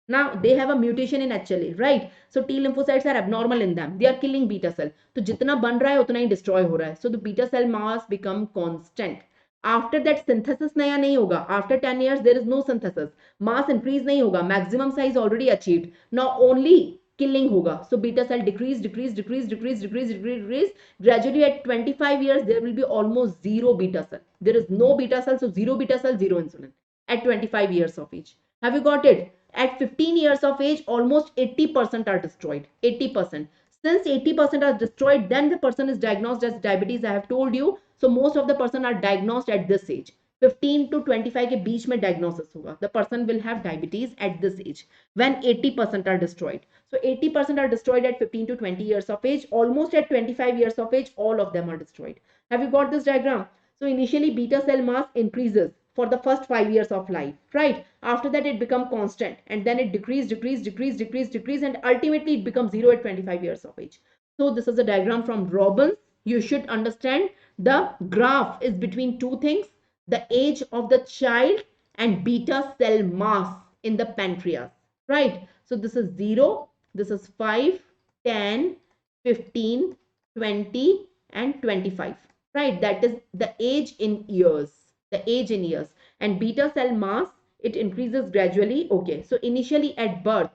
Speaker 1: Now they have a mutation in HLA, right? So T lymphocytes are abnormal in them. They are killing beta cell. तो जितना बन रहा है उतना ही destroy हो रहा है. So the beta cell mass become constant. After that synthesis नया नहीं होगा. After 10 years there is no synthesis. Mass increase नहीं होगा. Maximum size already achieved. Now only killing hoga. So beta cell decrease, decrease, decrease, decrease, decrease, decrease, decrease. Gradually at 25 years, there will be almost zero beta cell. There is no beta cell, so zero beta cell, zero insulin at 25 years of age. Have you got it? At 15 years of age, almost 80% are destroyed. 80%. Since 80% are destroyed, then the person is diagnosed as diabetes. I have told you. So most of the person are diagnosed at this age. 15 to 25 के बीच में diagnosis होगा. The person will have diabetes at this age when 80% are destroyed. So 80% are destroyed at 15 to 20 years of age. Almost at 25 years of age, all of them are destroyed. Have you got this diagram? So initially beta cell mass increases for the first 5 years of life, right? After that it becomes constant, and then it decrease, decrease, decrease, decrease, decrease, and ultimately it becomes zero at 25 years of age. So this is a diagram from Robbins. You should understand the graph is between two things: the age of the child and beta cell mass in the pancreas, right? So this is 0, this is 5, 10, 15, 20, and 25, right? That is the age in years, the age in years. And beta cell mass, it increases gradually. Okay, so initially at birth,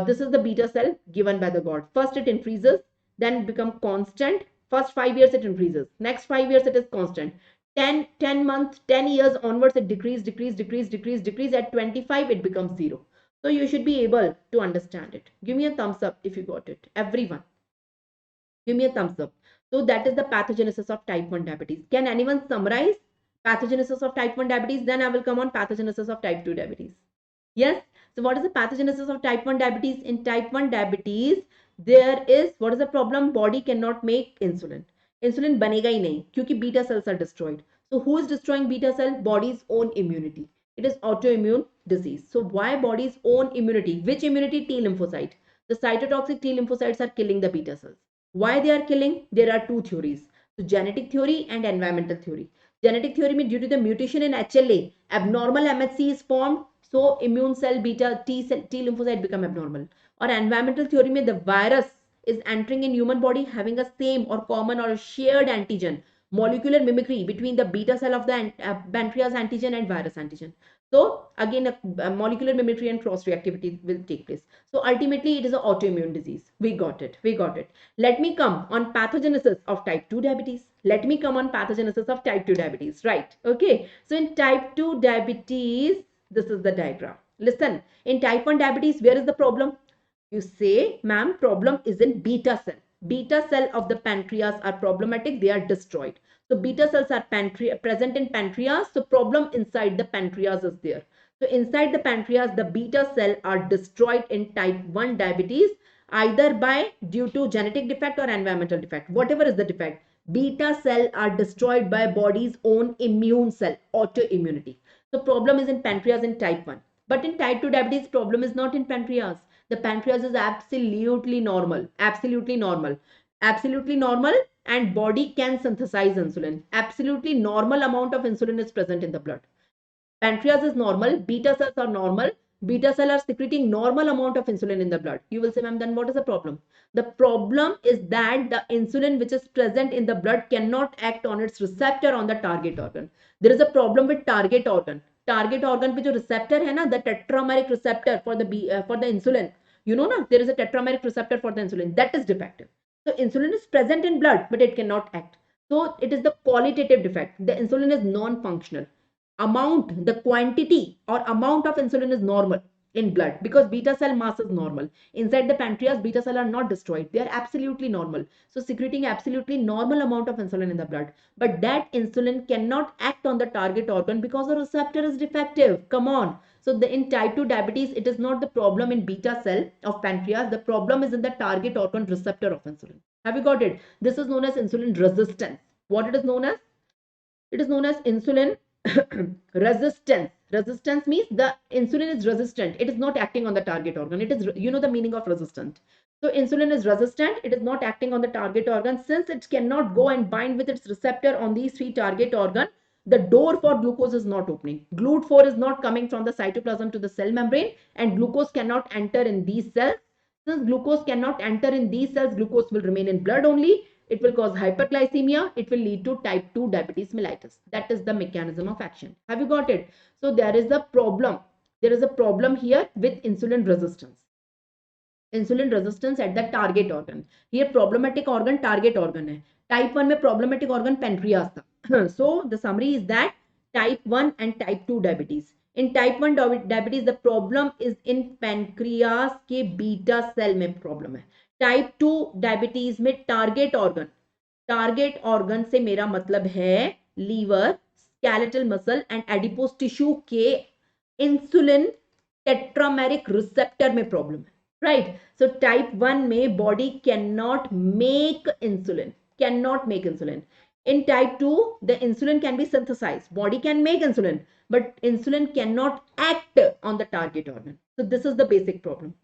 Speaker 1: this is the beta cell given by the god. First it increases, then become constant. First 5 years it increases, next 5 years it is constant. 10 months, 10 years onwards, it decrease, decrease, decrease, decrease, decrease. At 25 it becomes zero. So you should be able to understand it. Give me a thumbs up if you got it. Everyone, give me a thumbs up. So that is the pathogenesis of type 1 diabetes. Can anyone summarize pathogenesis of type 1 diabetes? Then I will come on pathogenesis of type 2 diabetes. Yes. So what is the pathogenesis of type 1 diabetes? In type 1 diabetes, there is, what is the problem? Body cannot make insulin. Insulin banega hi nahi kyunki beta cells are destroyed. So who is destroying beta cell? Body's own immunity. It is autoimmune disease. So why body's own immunity? Which immunity? T lymphocyte. The cytotoxic T lymphocytes are killing the beta cells. Why they are killing? There are two theories. So genetic theory and environmental theory. Genetic theory means due to the mutation in HLA, abnormal MHC is formed, so immune cell beta T lymphocyte become abnormal. Or environmental theory means the virus is entering in human body having a same or common or shared antigen, molecular mimicry between the beta cell of the pancreas antigen and virus antigen. So again, a molecular mimicry and cross reactivity will take place. So ultimately, it is an autoimmune disease. We got it. We got it. Let me come on pathogenesis of type 2 diabetes. Let me come on pathogenesis of type 2 diabetes. Right. Okay. So in type 2 diabetes, this is the diagram. Listen, in type 1 diabetes, where is the problem? You say, ma'am, problem is in beta cell. Beta cell of the pancreas are problematic. They are destroyed. So beta cells are present in pancreas. So problem inside the pancreas is there. So inside the pancreas, the beta cell are destroyed in type 1 diabetes, either by due to genetic defect or environmental defect. Whatever is the defect, beta cell are destroyed by body's own immune cell, autoimmunity. So problem is in pancreas in type 1. But in type 2 diabetes, problem is not in pancreas. The pancreas is absolutely normal, absolutely normal, absolutely normal, and body can synthesize insulin. Absolutely normal amount of insulin is present in the blood. Pancreas is normal, beta cells are normal, beta cells are secreting normal amount of insulin in the blood. You will say, ma'am, then what is the problem? The problem is that the insulin which is present in the blood cannot act on its receptor on the target organ. There is a problem with target organ. Target organ पे जो receptor है ना, the tetrameric receptor for the insulin, you know na, there is a tetrameric receptor for the insulin that is defective. So insulin is present in blood, but it cannot act. So it is the qualitative defect. The insulin is non-functional. The quantity or amount of insulin is normal in blood because beta cell mass is normal. Inside the pancreas, beta cell are not destroyed. They are absolutely normal. So secreting absolutely normal amount of insulin in the blood. But that insulin cannot act on the target organ because the receptor is defective. Come on. So in type 2 diabetes, it is not the problem in beta cell of pancreas. The problem is in the target organ receptor of insulin. Have you got it? This is known as insulin resistance. What it is known as? It is known as insulin resistance. Resistance means the insulin is resistant. It is not acting on the target organ. It is, you know the meaning of resistant. So insulin is resistant. It is not acting on the target organ. Since it cannot go and bind with its receptor on these three target organ, the door for glucose is not opening. GLUT4 is not coming from the cytoplasm to the cell membrane, and glucose cannot enter in these cells. Since glucose cannot enter in these cells, glucose will remain in blood only. It will cause hyperglycemia. It will lead to type 2 diabetes mellitus. That is the mechanism of action. Have you got it? So there is a problem. There is a problem here with insulin resistance. Insulin resistance at the target organ. Here problematic organ target organ है. Type 1 में problematic organ pancreas था. So the summary is that type 1 and type 2 diabetes. In type 1 diabetes the problem is in pancreas के beta cell में problem है. Type 2 diabetes में target organ से मेरा मतलब है liver, skeletal muscle and adipose tissue के इंसुलिन टेट्रामेरिक रिसेप्टर में प्रॉब्लम है. Right? So type 1 में body cannot make insulin. Cannot make insulin. In type 2, the insulin can be synthesized. Body can make insulin, but insulin cannot act on the target organ. So this is the basic problem.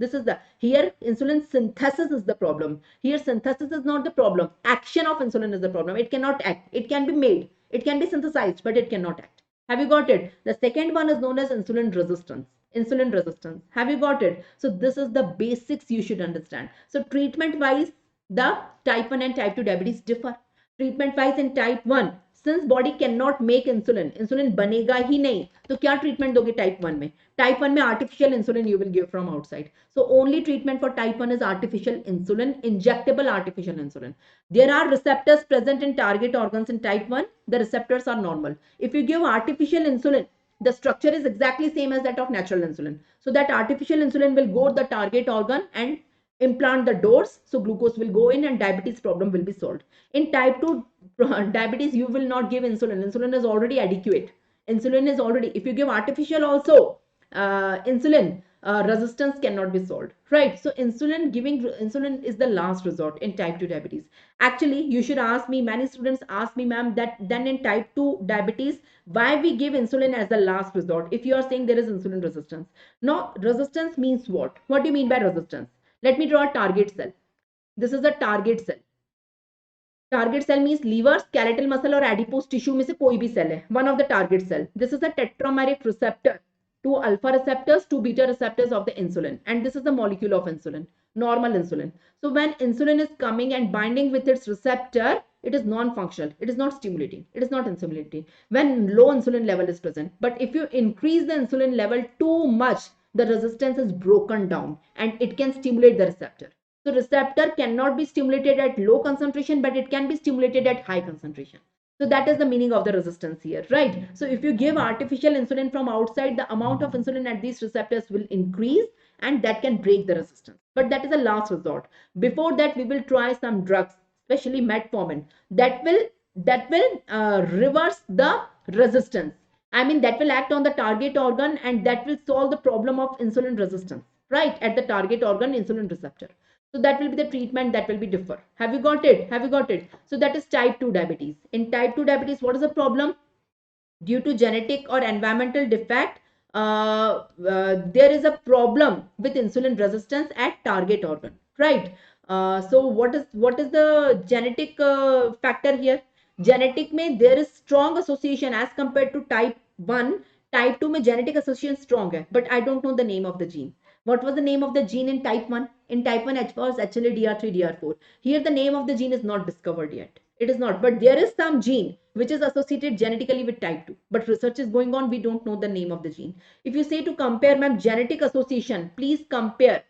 Speaker 1: Here insulin synthesis is the problem. Here synthesis is not the problem. Action of insulin is the problem. It cannot act. It can be made. It can be synthesized, but it cannot act. Have you got it? The second one is known as insulin resistance. Insulin resistance. Have you got it? So this is the basics you should understand. So treatment wise, the type 1 and type 2 diabetes differ. Treatment wise in type 1, since body cannot make insulin, insulin बनेगा ही नहीं, तो क्या treatment दोगे type 1 में? Type 1 में artificial insulin you will give from outside. So only treatment for type 1 is artificial insulin, injectable artificial insulin. There are receptors present in target organs in type 1. The receptors are normal. If you give artificial insulin, the structure is exactly same as that of natural insulin. So that artificial insulin will go to the target organ and implant the dose. So glucose will go in and diabetes problem will be solved. In type 2 diabetes, you will not give insulin. Insulin is already adequate. Insulin is already, if you give artificial also, insulin resistance cannot be solved, right? So giving insulin is the last resort in type 2 diabetes. Actually, you should ask me, many students ask me, ma'am, that then in type 2 diabetes, why we give insulin as the last resort if you are saying there is insulin resistance? No, resistance means what? What do you mean by resistance? Let me draw a target cell. This is a target cell. Target cell means liver, skeletal muscle और adipose tissue में से कोई भी cell है. One of the target cell. This is a tetrameric receptor. Two alpha receptors, two beta receptors of the insulin. And this is the molecule of insulin. Normal insulin. So when insulin is coming and binding with its receptor, it is non-functional. It is not stimulating. It is not stimulating. When low insulin level is present. But if you increase the insulin level too much, the resistance is broken down and it can stimulate the receptor. So receptor cannot be stimulated at low concentration, but it can be stimulated at high concentration. So that is the meaning of the resistance here, right? So if you give artificial insulin from outside, the amount of insulin at these receptors will increase and that can break the resistance. But that is a last resort. Before that, we will try some drugs, especially metformin, that will reverse the resistance. I mean, that will act on the target organ and that will solve the problem of insulin resistance, right? At the target organ insulin receptor. So that will be the treatment that will be differ. Have you got it? Have you got it? So that is type 2 diabetes. In type 2 diabetes, what is the problem? Due to genetic or environmental defect, there is a problem with insulin resistance at target organ, right? So what is the genetic factor here? Genetic में there is strong association as compared to type 1. Type 2 में genetic association strong है, but I don't know the name of the gene. What was the name of the gene in type 1? In type 1, H was actually DR3, DR4. Here, the name of the gene is not discovered yet. It is not. But there is some gene which is associated genetically with type 2. But research is going on. We don't know the name of the gene. If you say to compare, ma'am, genetic association, please compare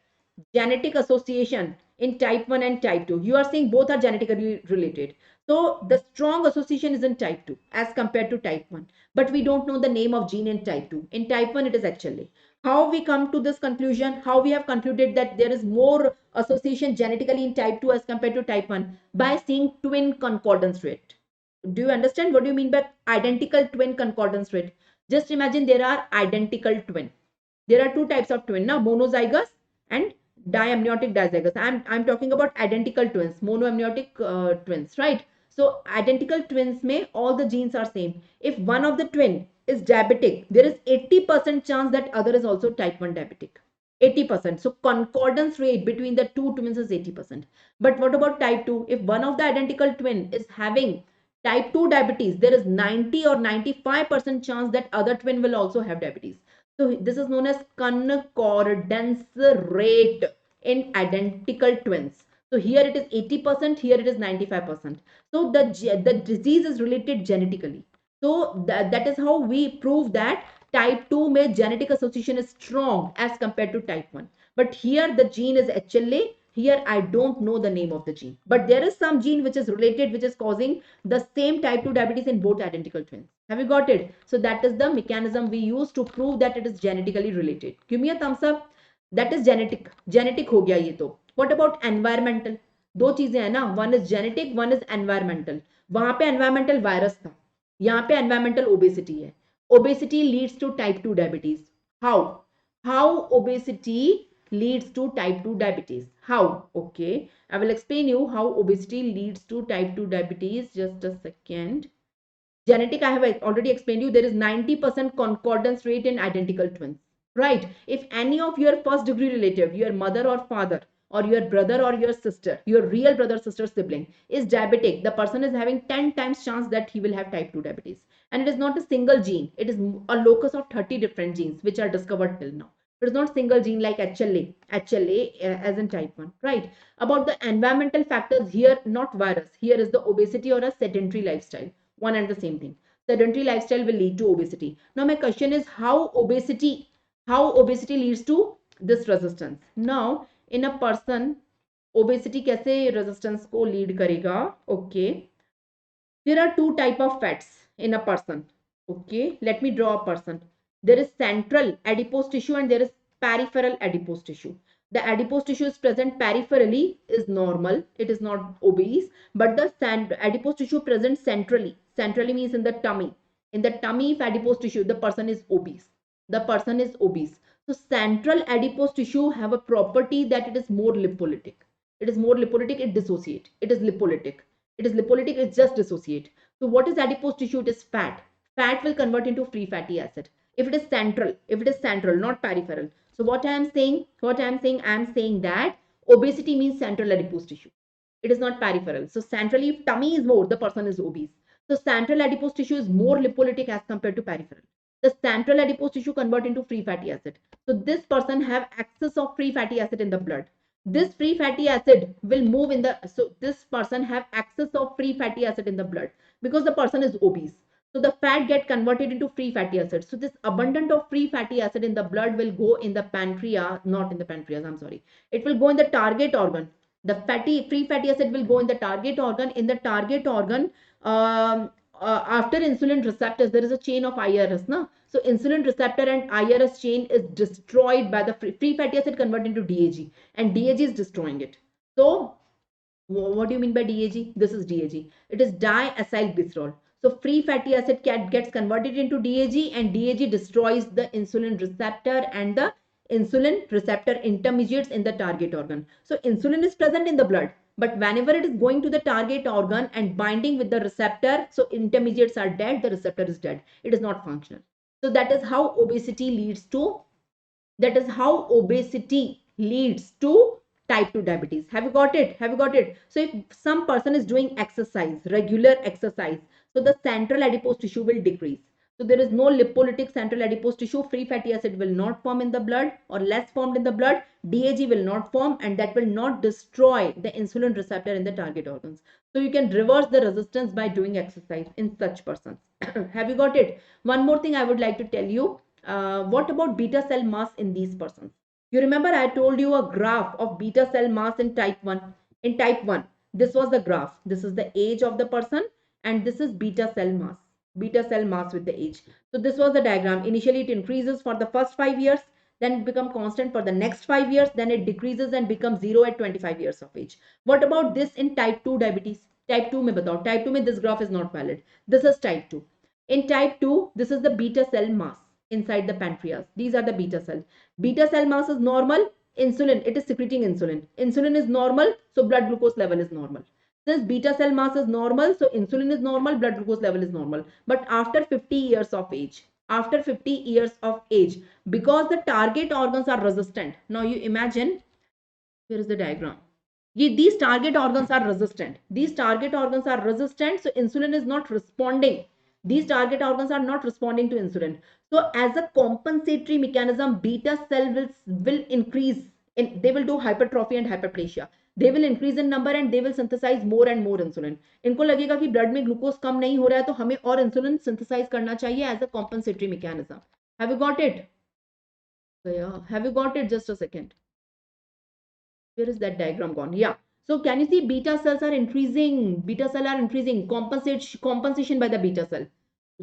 Speaker 1: genetic association in type 1 and type 2. You are saying both are genetically related. So the strong association is in type 2 as compared to type 1. But we don't know the name of gene in type 2. In type 1, it is actually. How we come to this conclusion? How we have concluded that there is more association genetically in type 2 as compared to type 1? By seeing twin concordance rate. Do you understand what do you mean by identical twin concordance rate? Just imagine there are identical twin. There are two types of twin now, monozygous and diamniotic dizygous. I'm talking about identical twins, monoamniotic twins, right? So identical twins may all the genes are same. If one of the twin is diabetic, there is 80% chance that other is also type 1 diabetic. 80%. So concordance rate between the two twins is 80%. But what about type 2? If one of the identical twin is having type 2 diabetes, there is 90 or 95% chance that other twin will also have diabetes. So this is known as concordance rate in identical twins. So here it is 80%, here it is 95%. So the disease is related genetically. So that is how we prove that type 2 में genetic association is strong as compared to type 1. but here the gene is HLA. Here I don't know the name of the gene, but there is some gene which is related, which is causing the same type 2 diabetes in both identical twins. Have you got it? So that is the mechanism we use to prove that it is genetically related. Give me a thumbs up. That is genetic. Genetic हो गया ये तो. What about environmental? दो चीजें हैं ना, one is genetic, one is environmental. वहां पे environmental virus था, यहाँ पे environmental obesity है. Obesity leads to type 2 diabetes. How? How obesity leads to type 2 diabetes? How? Okay, I will explain you how obesity leads to type 2 diabetes. Just a second. Genetic, I have already explained you, there is 90% concordance rate in identical twins, right? If any of your first degree relative, your mother or father, or your brother or your sister, your real brother, sister, sibling is diabetic, the person is having 10 times chance that he will have type 2 diabetes. And it is not a single gene, it is a locus of 30 different genes which are discovered till now. It is not single gene like HLA as in type 1, right? About the environmental factors here, not virus, here is the obesity or a sedentary lifestyle. One and the same thing. Sedentary lifestyle will lead to obesity. Now my question is how obesity leads to this resistance. Now in a person, obesity कैसे resistance को lead करेगा? Okay, there are two type of fats in a person. Okay, let me draw a person. There is central adipose tissue and there is peripheral adipose tissue. The adipose tissue is present peripherally is normal, it is not obese, but the adipose tissue present centrally. Centrally means in the tummy. In the tummy, if adipose tissue, the person is obese. The person is obese. So central adipose tissue have a property that it is more lipolytic. It is more lipolytic, it dissociate. It is lipolytic. It is lipolytic, it just dissociate. So what is adipose tissue? It is fat. Fat will convert into free fatty acid. If it is central, not peripheral. So I am saying that obesity means central adipose tissue. It is not peripheral. So centrally, if tummy is more, the person is obese. So central adipose tissue is more lipolytic as compared to peripheral. The central adipose tissue convert into free fatty acid. So this person have excess of free fatty acid in the blood. This free fatty acid will move in the, so this person have excess of free fatty acid in the blood because the person is obese. So the fat get converted into free fatty acid. So this abundant of free fatty acid in the blood will go in the pancreas, not in the pancreas, I'm sorry. It will go in the target organ. The free fatty acid will go in the target organ. In the target organ, after insulin receptors, there is a chain of IRS. Na? So insulin receptor and IRS chain is destroyed by the free fatty acid converted into DAG, and DAG is destroying it. So what do you mean by DAG? This is DAG. It is diacylglycerol. So free fatty acid gets converted into DAG, and DAG destroys the insulin receptor and the insulin receptor intermediates in the target organ. So insulin is present in the blood, but whenever it is going to the target organ and binding with the receptor, so intermediates are dead, the receptor is dead. It is not functional. So that is how obesity leads to type 2 diabetes. Have you got it? Have you got it? So if some person is doing exercise, regular exercise, so the central adipose tissue will decrease. So there is no lipolytic central adipose tissue. Free fatty acid will not form in the blood or less formed in the blood. DAG will not form, and that will not destroy the insulin receptor in the target organs. So you can reverse the resistance by doing exercise in such persons. Have you got it? One more thing I would like to tell you. What about beta cell mass in these persons? You remember I told you a graph of beta cell mass in type 1. In type 1, this was the graph. This is the age of the person, and this is beta cell mass. Beta cell mass with the age. So this was the diagram. Initially it increases for the first 5 years, then it becomes constant for the next 5 years, then it decreases and becomes 0 at 25 years of age. What about this in type 2 diabetes? Type 2 mein batao. Type 2 mein this graph is not valid. This is type 2. In type 2, this is the beta cell mass inside the pancreas. These are the beta cell. Beta cell mass is normal. Insulin, it is secreting insulin. Insulin is normal, so blood glucose level is normal. Since beta cell mass is normal, so insulin is normal, blood glucose level is normal. But after 50 years of age, because the target organs are resistant. Now you imagine, here is the diagram. These target organs are resistant. So insulin is not responding. These target organs are not responding to insulin. So as a compensatory mechanism, beta cell will increase. They will do hypertrophy and hyperplasia. They will increase in number and they will synthesize more and more insulin. इनको लगेगा कि blood में glucose कम नहीं हो रहा है, तो हमें और insulin synthesize करना चाहिए as a compensatory mechanism. Have you got it? So yeah, have you got it? Just a second. Where is that diagram gone? Yeah. So can you see beta cells are increasing? Beta cell are increasing. Compensation by the beta cell.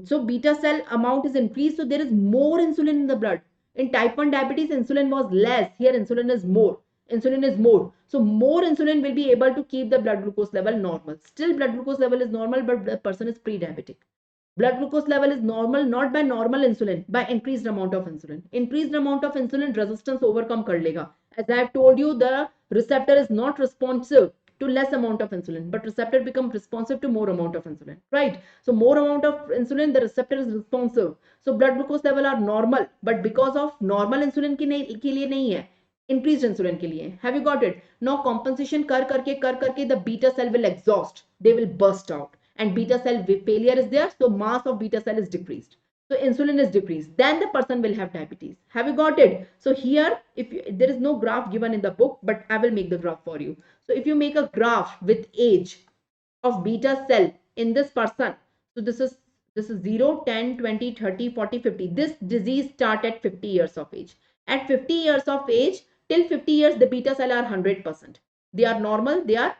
Speaker 1: So beta cell amount is increased. So there is more insulin in the blood. In type 1 diabetes, insulin was less. Here insulin is more. Insulin is more. So more insulin will be able to keep the blood glucose level normal. Still blood glucose level is normal, but the person is pre-diabetic. Blood glucose level is normal not by normal insulin, by increased amount of insulin. Increased amount of insulin resistance overcome kar lega. As I have told you, the receptor is not responsive to less amount of insulin, but receptor become responsive to more amount of insulin, right? So more amount of insulin, the receptor is responsive. So blood glucose level are normal, but because of normal insulin के लिए नहीं है, increased insulin के लिए. Have you got it? Now compensation कर करके the beta cell will exhaust. They will burst out. And beta cell failure is there, so mass of beta cell is decreased, so insulin is decreased, then the person will have diabetes. Have you got it? So here, there is no graph given in the book, but I will make the graph for you. So if you make a graph with age of beta cell in this person, so this is 0, 10, 20, 30, 40, 50. This disease start at 50 years of age. At 50 years of age, till 50 years, the beta cell are 100%. They are normal. They are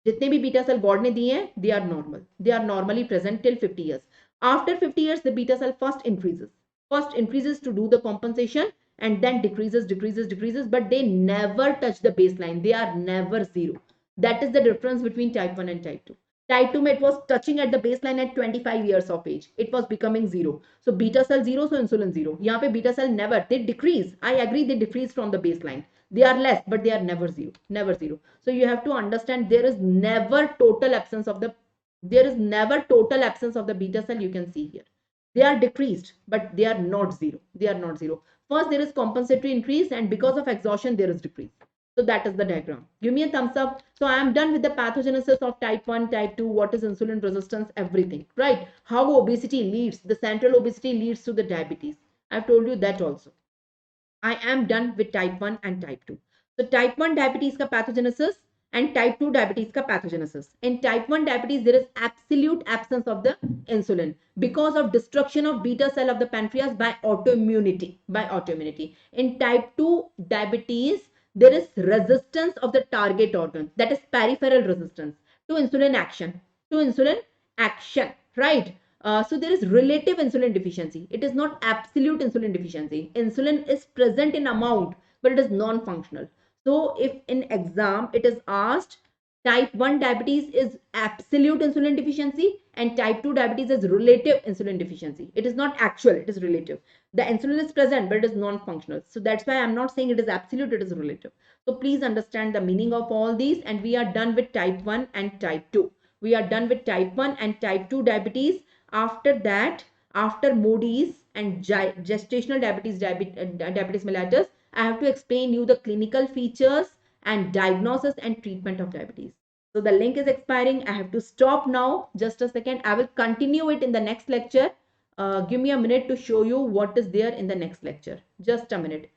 Speaker 1: जितने भी beta cell God ने दिए हैं, they are normal, they are normally present till 50 years. After 50 years, the beta cell first increases to do the compensation, and then decreases, but they never touch the baseline. They are never zero. That is the difference between type 1 and type 2. Type 2 it was touching at the baseline at 25 years of age. It was becoming zero. So beta cell zero, so insulin zero. यहाँ पे beta cell never, they decrease. I agree, they decrease from the baseline. They are less, but they are never zero. Never zero. So you have to understand there is never total absence of the beta cell you can see here. They are decreased, but they are not zero. They are not zero. First, there is compensatory increase, and because of exhaustion, there is decrease. So that is the diagram. Give me a thumbs up. So I am done with the pathogenesis of type 1, type 2, what is insulin resistance, everything, right? How obesity leads, the central obesity leads to the diabetes. I've told you that also. I am done with type 1 and type 2. So type 1 diabetes ka pathogenesis and type 2 diabetes ka pathogenesis. In type 1 diabetes, there is absolute absence of the insulin because of destruction of beta cell of the pancreas by autoimmunity. In type 2 diabetes, there is resistance of the target organ, that is peripheral resistance to insulin action. Right? So there is relative insulin deficiency. It is not absolute insulin deficiency. Insulin is present in amount, but it is non-functional. So if in exam it is asked, type 1 diabetes is absolute insulin deficiency and type 2 diabetes is relative insulin deficiency. It is not actual, it is relative. The insulin is present, but it is non-functional. So that's why I'm not saying it is absolute, it is relative. So please understand the meaning of all these, and we are done with type 1 and type 2. We are done with type 1 and type 2 diabetes. After that, after MODIs and gestational diabetes mellitus, I have to explain you the clinical features and diagnosis and treatment of diabetes. So the link is expiring. I have to stop now. Just a second. I will continue it in the next lecture. Give me a minute to show you what is there in the next lecture. Just a minute.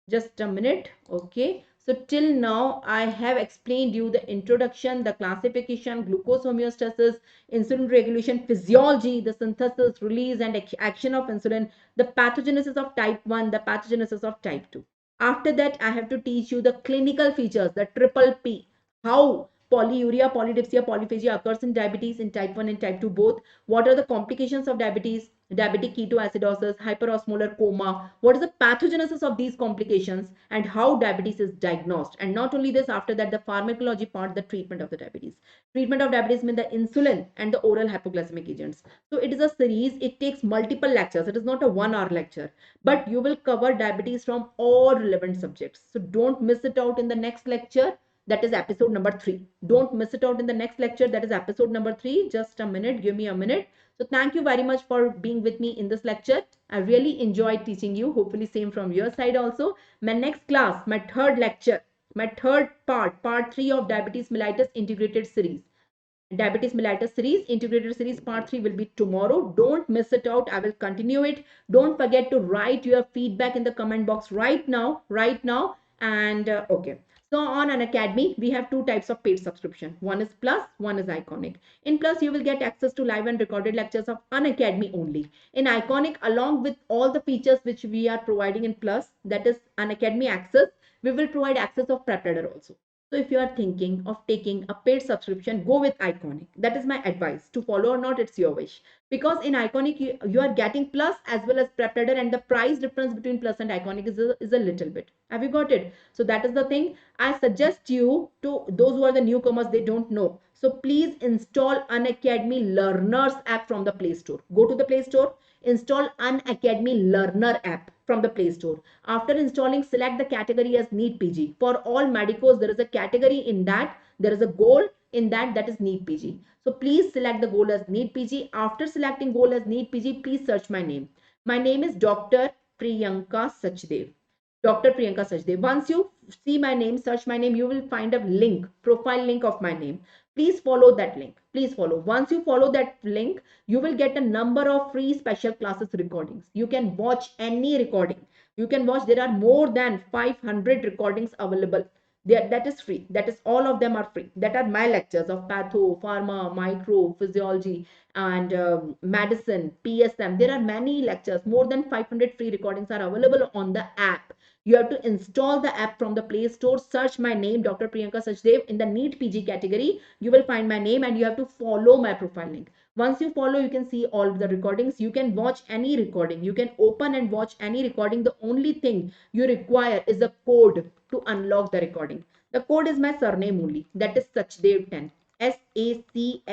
Speaker 1: Just a minute. Okay. So till now, I have explained you the introduction, the classification, glucose homeostasis, insulin regulation, physiology, the synthesis, release, and action of insulin, the pathogenesis of type 1, the pathogenesis of type 2. After that, I have to teach you the clinical features, the triple P, how polyuria, polydipsia, polyphagia occurs in diabetes in type 1 and type 2 both. What are the complications of diabetes? Diabetic ketoacidosis, hyperosmolar coma. What is the pathogenesis of these complications and how diabetes is diagnosed? And not only this, after that, the pharmacology part, the treatment of the diabetes. Treatment of diabetes means the insulin and the oral hypoglycemic agents. So it is a series. It takes multiple lectures. It is not a 1 hour lecture, but you will cover diabetes from all relevant subjects. So don't miss it out in the next lecture. That is episode number 3. Don't miss it out in the next lecture. That is episode number 3. Just a minute. Give me a minute. So thank you very much for being with me in this lecture. I really enjoyed teaching you. Hopefully same from your side also. My next class, my third lecture, my third part 3 of diabetes mellitus integrated series. Diabetes mellitus series, integrated series part 3 will be tomorrow. Don't miss it out. I will continue it. Don't forget to write your feedback in the comment box right now. And okay. So on Unacademy, we have 2 types of paid subscription. One is Plus, one is Iconic. In Plus, you will get access to live and recorded lectures of Unacademy only. In Iconic, along with all the features which we are providing in Plus, that is Unacademy access, we will provide access of PrepReader also. So if you are thinking of taking a paid subscription, go with Iconic. That is my advice. To follow or not, it's your wish. Because in Iconic, you are getting Plus as well as Prep Ladder, and the price difference between Plus and Iconic is a little bit. Have you got it? So that is the thing. I suggest you, to those who are the newcomers, they don't know. So please install Unacademy Learners app from the Play Store. Go to the Play Store, install Unacademy Learner app from the Play Store. After installing, select the category as NEET PG. For all medicos, there is a category in that, there is a goal in that, that is NEET PG. So please select the goal as NEET PG. After selecting goal as NEET PG, please search my name. My name is Dr. Priyanka Sachdev. Dr. Priyanka Sachdev. Once you see my name, search my name, you will find a link, profile link of my name. Please follow that link. Please follow. Once you follow that link, you will get a number of free special classes recordings. You can watch any recording. You can watch, there are more than 500 recordings available there. That is free. That is, all of them are free. That are my lectures of patho, pharma, micro, physiology, and medicine, PSM. There are many lectures. More than 500 free recordings are available on the app. You have to install the app from the Play Store. Search my name, Dr. Priyanka Sachdev. In the NEET PG category, you will find my name, and you have to follow my profile link. Once you follow, you can see all the recordings. You can watch any recording. You can open and watch any recording. The only thing you require is a code to unlock the recording. The code is my surname only. That is Sachdev10. Sachdev.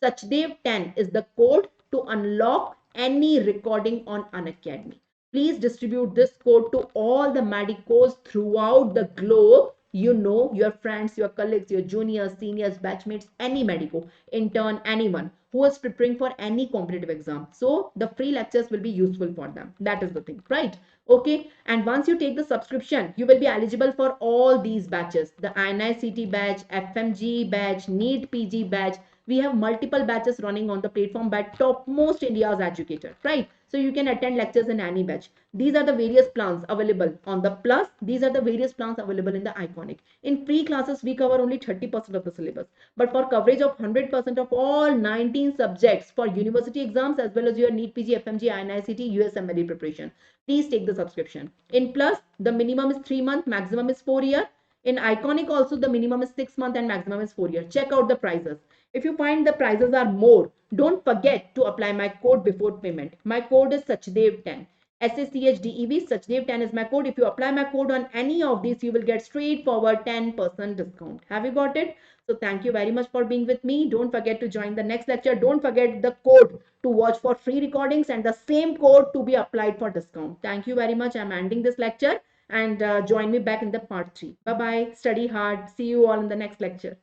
Speaker 1: Sachdev10 is the code to unlock any recording on Unacademy. Please distribute this code to all the medicos throughout the globe. You know, your friends, your colleagues, your juniors, seniors, batchmates, any medico, intern, anyone who is preparing for any competitive exam. So the free lectures will be useful for them. That is the thing, right? Okay. And once you take the subscription, you will be eligible for all these batches. The INICT batch, FMG batch, NEET PG batch. We have multiple batches running on the platform by topmost India's educator, right? So you can attend lectures in any batch. These are the various plans available on the Plus. These are the various plans available in the Iconic. In free classes, we cover only 30% of the syllabus. But for coverage of 100% of all 19 subjects for university exams as well as your NEET PG, FMG, INICT, USMLE preparation, please take the subscription. In Plus, the minimum is 3 months, maximum is 4 years. In Iconic also, the minimum is 6 months and maximum is 4 years. Check out the prices. If you find the prices are more, don't forget to apply my code before payment. My code is Sachdev10. SACHDEV, Sachdev10 is my code. If you apply my code on any of these, you will get straightforward 10% discount. Have you got it? So thank you very much for being with me. Don't forget to join the next lecture. Don't forget the code to watch for free recordings and the same code to be applied for discount. Thank you very much. I'm ending this lecture, and join me back in the part 3. Bye-bye. Study hard. See you all in the next lecture.